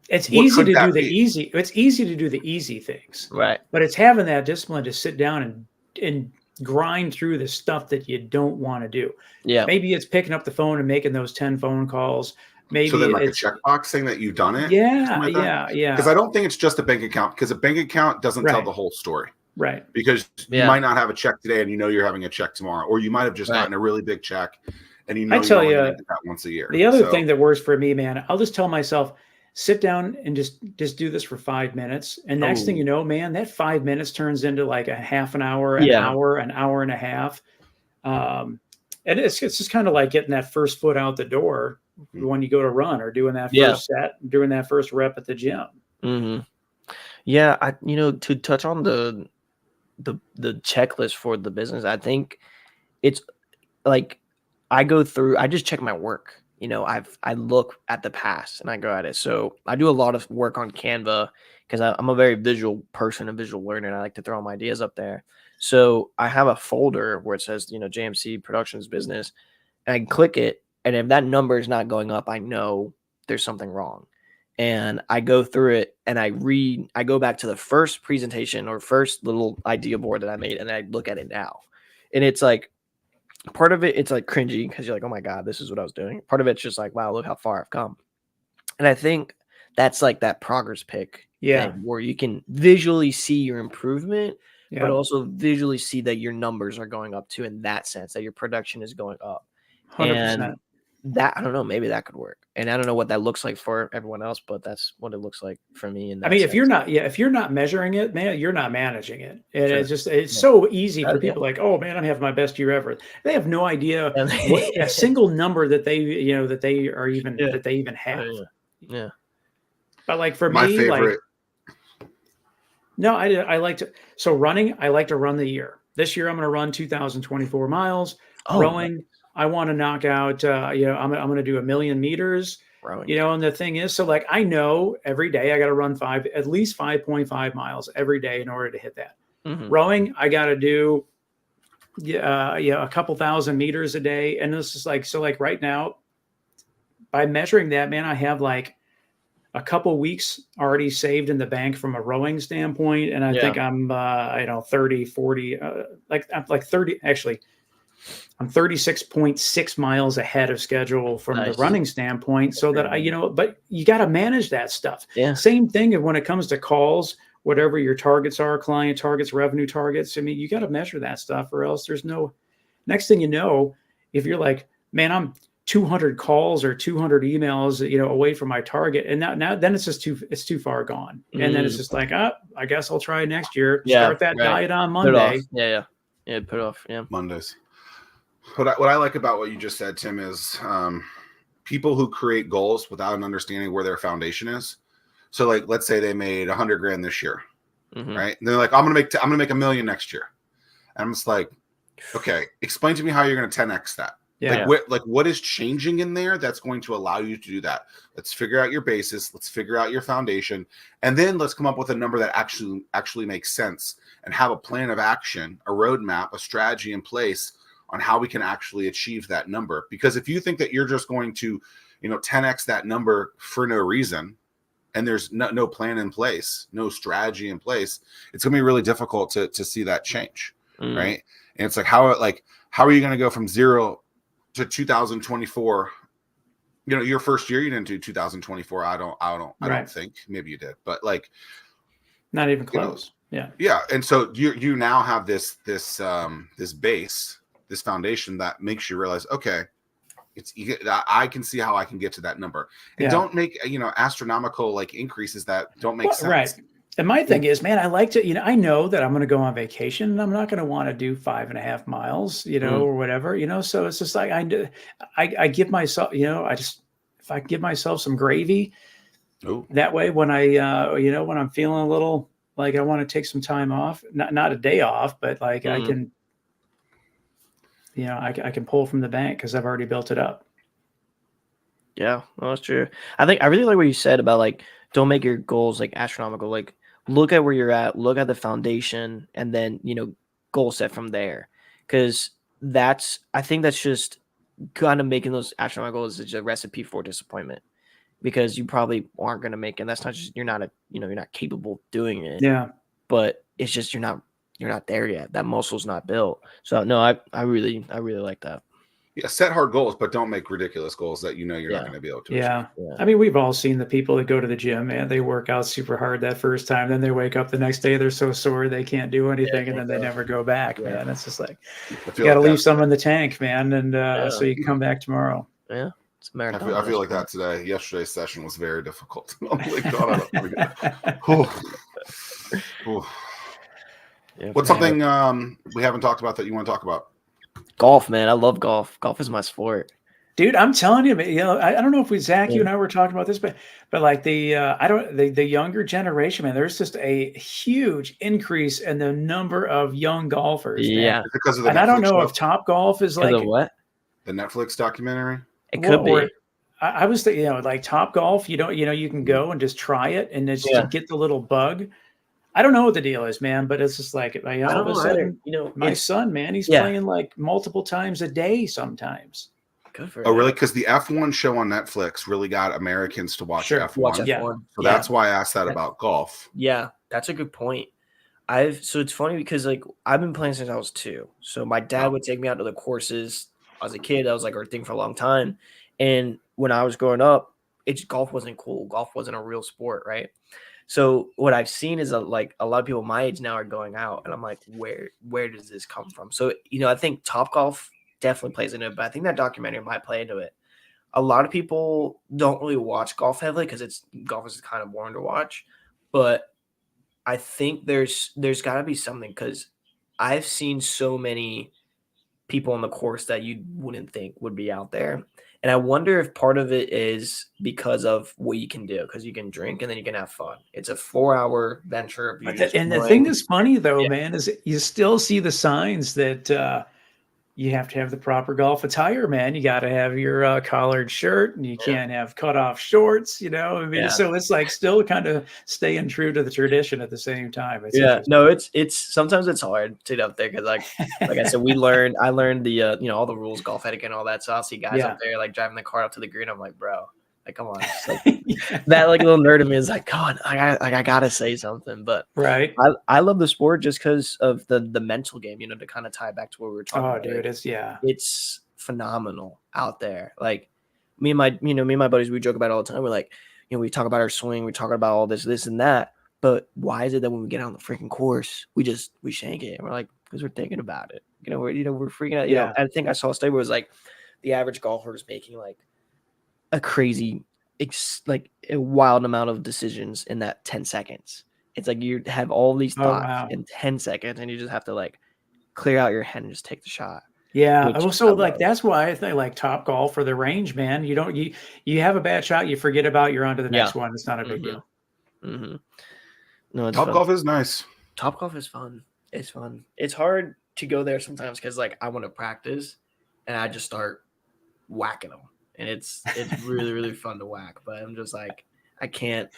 it's easy to do the easy. It's easy to do the easy things, right? But it's having that discipline to sit down and grind through the stuff that you don't want to do. Yeah, maybe it's picking up the phone and making those 10 phone calls. Maybe so then like a checkbox saying that you've done it. Yeah. Because I don't think it's just a bank account, because a bank account doesn't tell the whole story. Right. Because you might not have a check today and you're having a check tomorrow, or you might have just gotten a really big check and you I know you're tell only going to you, get that once a year. the other So, thing that works for me, man, I'll just tell myself, sit down and just do this for 5 minutes. And next thing you know, man, that 5 minutes turns into like a half an hour, an hour and a half. And it's just kind of like getting that first foot out the door when you go to run, or doing that first set, doing that first rep at the gym. Mm-hmm. Yeah, to touch on the checklist for the business, I think it's like I just check my work. I look at the past and I go at it. So I do a lot of work on Canva because I'm a very visual person, a visual learner, and I like to throw my ideas up there. So I have a folder where it says, JMC Productions Business, and I can click it. And if that number is not going up, I know there's something wrong. And I go through it and I go back to the first presentation or first little idea board that I made, and I look at it now. And it's like, part of it, it's like cringy because you're like, oh my God, this is what I was doing. Part of it's just like, wow, look how far I've come. And I think that's like that progress pick thing where you can visually see your improvement, but also visually see that your numbers are going up too, in that sense, that your production is going up. 100%. And that, I don't know, maybe that could work. And I don't know what that looks like for everyone else, but that's what it looks like for me. I mean, if you're not measuring it, man, you're not managing it. And it's so easy for people like, oh man, I'm having my best year ever. They have no idea what a single number that they even have. Yeah. But like for my me, favorite. I like to, so running, I like to run the year. This year I'm going to run 2,024 miles. Rowing, I want to knock out, I'm going to do 1,000,000 meters. Rowing. And the thing is, so like, I know every day I got to run at least 5.5 miles every day in order to hit that. Mm-hmm. Rowing, I got to do, a couple thousand meters a day. And this is like, so like right now, by measuring that, man, I have like a couple weeks already saved in the bank from a rowing standpoint. And I think I'm, 30, 40, I'm 30, actually, I'm 36.6 miles ahead of schedule from the running standpoint. So that but you got to manage that stuff. Yeah. Same thing when it comes to calls, whatever your targets are, client targets, revenue targets. I mean, you got to measure that stuff, or else there's no, next thing you know, if you're like, man, I'm 200 calls or 200 emails, away from my target. And now then it's just too far gone. And then it's just like, I guess I'll try next year. Start that diet on Monday. Yeah. Put it off. Yeah. Mondays. What I like about what you just said, Tim, is people who create goals without an understanding where their foundation is. So like, let's say they made 100 grand this year, right? And they're like, I'm gonna make 1 million next year. And I'm just like, okay, explain to me how you're gonna 10x that. Yeah. What is changing in there that's going to allow you to do that? Let's figure out your basis. Let's figure out your foundation, and then let's come up with a number that actually makes sense, and have a plan of action, a roadmap, a strategy in place on how we can actually achieve that number. Because if you think that you're just going to, 10x that number for no reason, and there's no plan in place, no strategy in place, it's gonna be really difficult to see that change, right? And it's like, how are you gonna go from 0 to 2024? Your first year you didn't do 2024. I don't think. Maybe you did, but like, not even close. Yeah. And so you now have this base, this foundation that makes you realize, okay, I can see how I can get to that number, and don't make astronomical increases that don't make sense. Right. And my thing is, man, I like to, I know that I'm going to go on vacation and I'm not going to want to do 5.5 miles, or whatever, so it's just like, I give myself, if I give myself some gravy, that way, when when I'm feeling a little like I want to take some time off, not a day off, but like I can, I can pull from the bank because I've already built it up. Yeah, well, that's true. I really like what you said about don't make your goals astronomical. Look at where you're at, look at the foundation, and then goal set from there. Because I think that's just kind of making those astronomical goals is a recipe for disappointment, because you probably aren't going to make it. And that's not just you're not capable of doing it. Yeah, but it's just you're not there yet. That muscle's not built. So no, I really like that. Yeah, set hard goals, but don't make ridiculous goals that you know you're not Yeah. going to be able to Yeah. achieve. Yeah. I mean, we've all seen the people that go to the gym, man. They work out super hard that first time. Then they wake up the next day, they're so sore they can't do anything, and then they never go back, Yeah. man. It's just like I you feel got to like leave that some today. in the tank, man, and so you can come back tomorrow. Yeah. It's a I marathon. feel like that today. Yesterday's session was very difficult. I'm like, God, I don't want to get. Yeah, What's for sure. something we haven't talked about that you want to talk about? Golf, man. I love golf. Golf is my sport. Dude, I'm telling you, man, I don't know if Zach, Yeah. you and I were talking about this, but like the younger generation, man, there's just a huge increase in the number of young golfers, man. Yeah. Is it because of the And Netflix I don't know stuff? if Top Golf is Because like of what? The Netflix documentary? It could be. I was thinking, like Top Golf, you can go and just try it and just to get the little bug. I don't know what the deal is, man, but it's just like all of a sudden, my son, man, he's playing like multiple times a day sometimes. Good for Oh, him. really? Because the F1 show on Netflix really got Americans to watch F1. Watch F1. Yeah. So that's why I asked that about golf. Yeah, that's a good point. So it's funny because like I've been playing since I was 2. So my dad would take me out to the courses as a kid. That was like our thing for a long time. And when I was growing up, golf wasn't cool. Golf wasn't a real sport, right? So what I've seen is like a lot of people my age now are going out, and I'm like, where does this come from? So I think Top Golf definitely plays into it, but I think that documentary might play into it. A lot of people don't really watch golf heavily because golf is kind of boring to watch, but I think there's got to be something because I've seen so many people on the course that you wouldn't think would be out there. And I wonder if part of it is because of what you can do, because you can drink and then you can have fun. It's a 4-hour venture. And the thing that's funny though, man, is you still see the signs that you have to have the proper golf attire, man. You got to have your collared shirt, and you can't have cut off shorts. I mean, so it's like still kind of staying true to the tradition at the same time. No, it's sometimes it's hard to get up there because like I said, I learned the all the rules, golf etiquette, and all that. So I'll see guys up there like driving the car up to the green. I'm like, bro, like come on, that like little nerd of me is like, God, I gotta say something. But right, I love the sport just because of the mental game, to kind of tie it back to what we were talking about. Dude, it's phenomenal out there. Like me and my buddies, we joke about it all the time. We're like, we talk about our swing, we talk about all this and that. But why is it that when we get on the freaking course, we shank it? And we're like, because we're thinking about it. We're freaking out. I think I saw a study where it was like the average golfer is making like a crazy, like a wild amount of decisions in that 10 seconds. It's like you have all these thoughts in 10 seconds, and you just have to like clear out your head and just take the shot. Yeah. Also, like that's why I think like Top Golf or the range, man. You have a bad shot, you forget about, you're on to the next one. It's not a big deal. Mm-hmm. No, Top Golf is nice. Top Golf is fun. It's fun. It's hard to go there sometimes because like I want to practice, and I just start whacking them. And it's really, really fun to whack, but I'm just like, I can't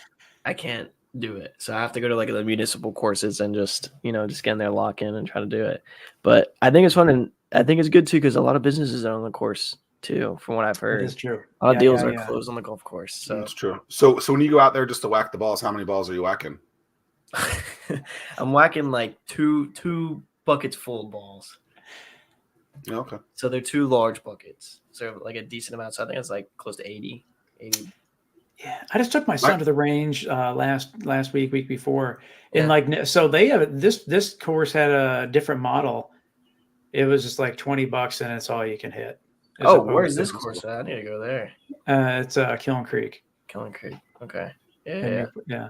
do it. So I have to go to like the municipal courses and just get in there, lock in and try to do it. But I think it's fun, and I think it's good too, because a lot of businesses are on the course too, from what I've heard. It's true. A lot of deals are closed on the golf course. So it's true. So when you go out there just to whack the balls, how many balls are you whacking? I'm whacking like two buckets full of balls. Okay. So they're 2 large buckets. So like a decent amount. So I think it's like close to 80. Yeah, I just took my son to the range last week before, and like so they have this course had a different model. It was just like $20, and it's all you can hit. Where's this course at? I need to go there. It's Kiln Creek. Kiln Creek. Okay. Yeah.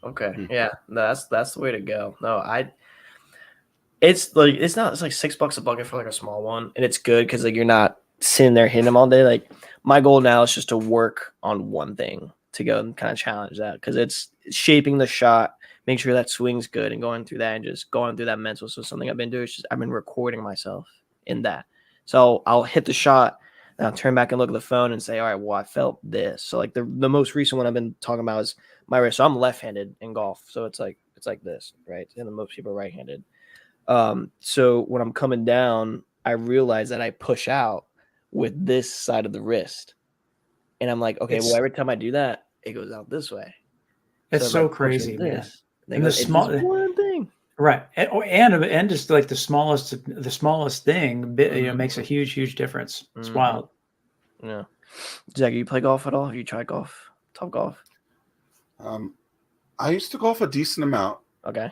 Okay. Yeah. That's the way to go. No, it's like $6 a bucket for like a small one, and it's good because like you're not sitting there hitting them all day. Like my goal now is just to work on one thing to go and kind of challenge that, because it's shaping the shot, make sure that swing's good, and going through that and just going through that mental. So something I've been doing is I've been recording myself in that. So I'll hit the shot, and I'll turn back and look at the phone and say, all right, well, I felt this. So like the most recent one I've been talking about is my wrist. So I'm left-handed in golf. So it's like this, right? And most people are right-handed. So when I'm coming down, I realize that I push out with this side of the wrist, and I'm like, okay, well, every time I do that, it goes out this way. It's so crazy, man. And the small one thing, Right. And just like the smallest thing, makes a huge difference. It's wild. Yeah. Zack, you play golf at all? Have you tried golf? Top golf? I used to golf a decent amount. Okay.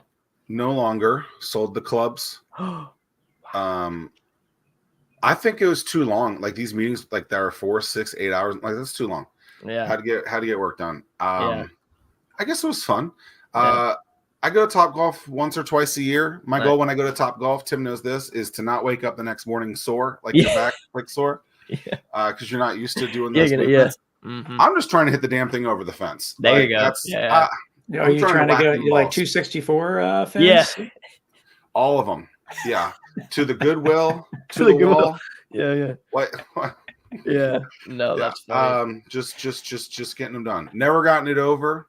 No longer. Sold the clubs. I think it was too long. Like these meetings, like there are 4, 6, 8 hours. Like that's too long. Yeah. How to get work done. Yeah. I guess it was fun. Yeah. I go to Top Golf once or twice a year. My goal when I go to Top Golf, Tim knows this, is to not wake up the next morning sore, like your back like sore. Yeah. Because you're not used to doing those movements. Yeah. Mm-hmm. I'm just trying to hit the damn thing over the fence. There you go. That's, are you trying to go like 264 fence? Yeah. All of them. Yeah. To the goodwill. to the wall. Yeah. What? Yeah. No, that's funny. Just getting them done. Never gotten it over.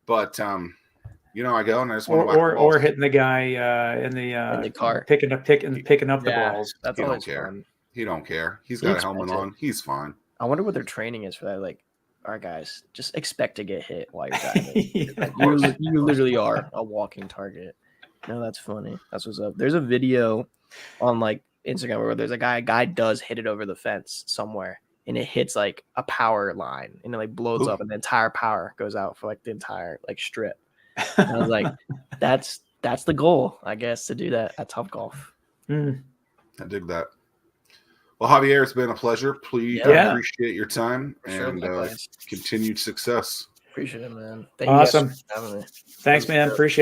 But I go and I just want to or hitting the guy in the car, picking up the balls. That's always fun. He don't care. He's got a helmet on. He's fine. I wonder what their training is for that. Like, all right, guys, just expect to get hit while you're driving. You literally are a walking target. No, that's funny. That's what's up. There's a video on like Instagram where there's a guy does hit it over the fence somewhere, and it hits like a power line, and it like blows up, and the entire power goes out for like the entire like strip. And I was like, that's the goal, I guess, to do that at Top Golf. I dig that. Well, Javier, it's been a pleasure. Please appreciate your time and continued success. Appreciate it, man. Awesome. Thanks, man. Appreciate it.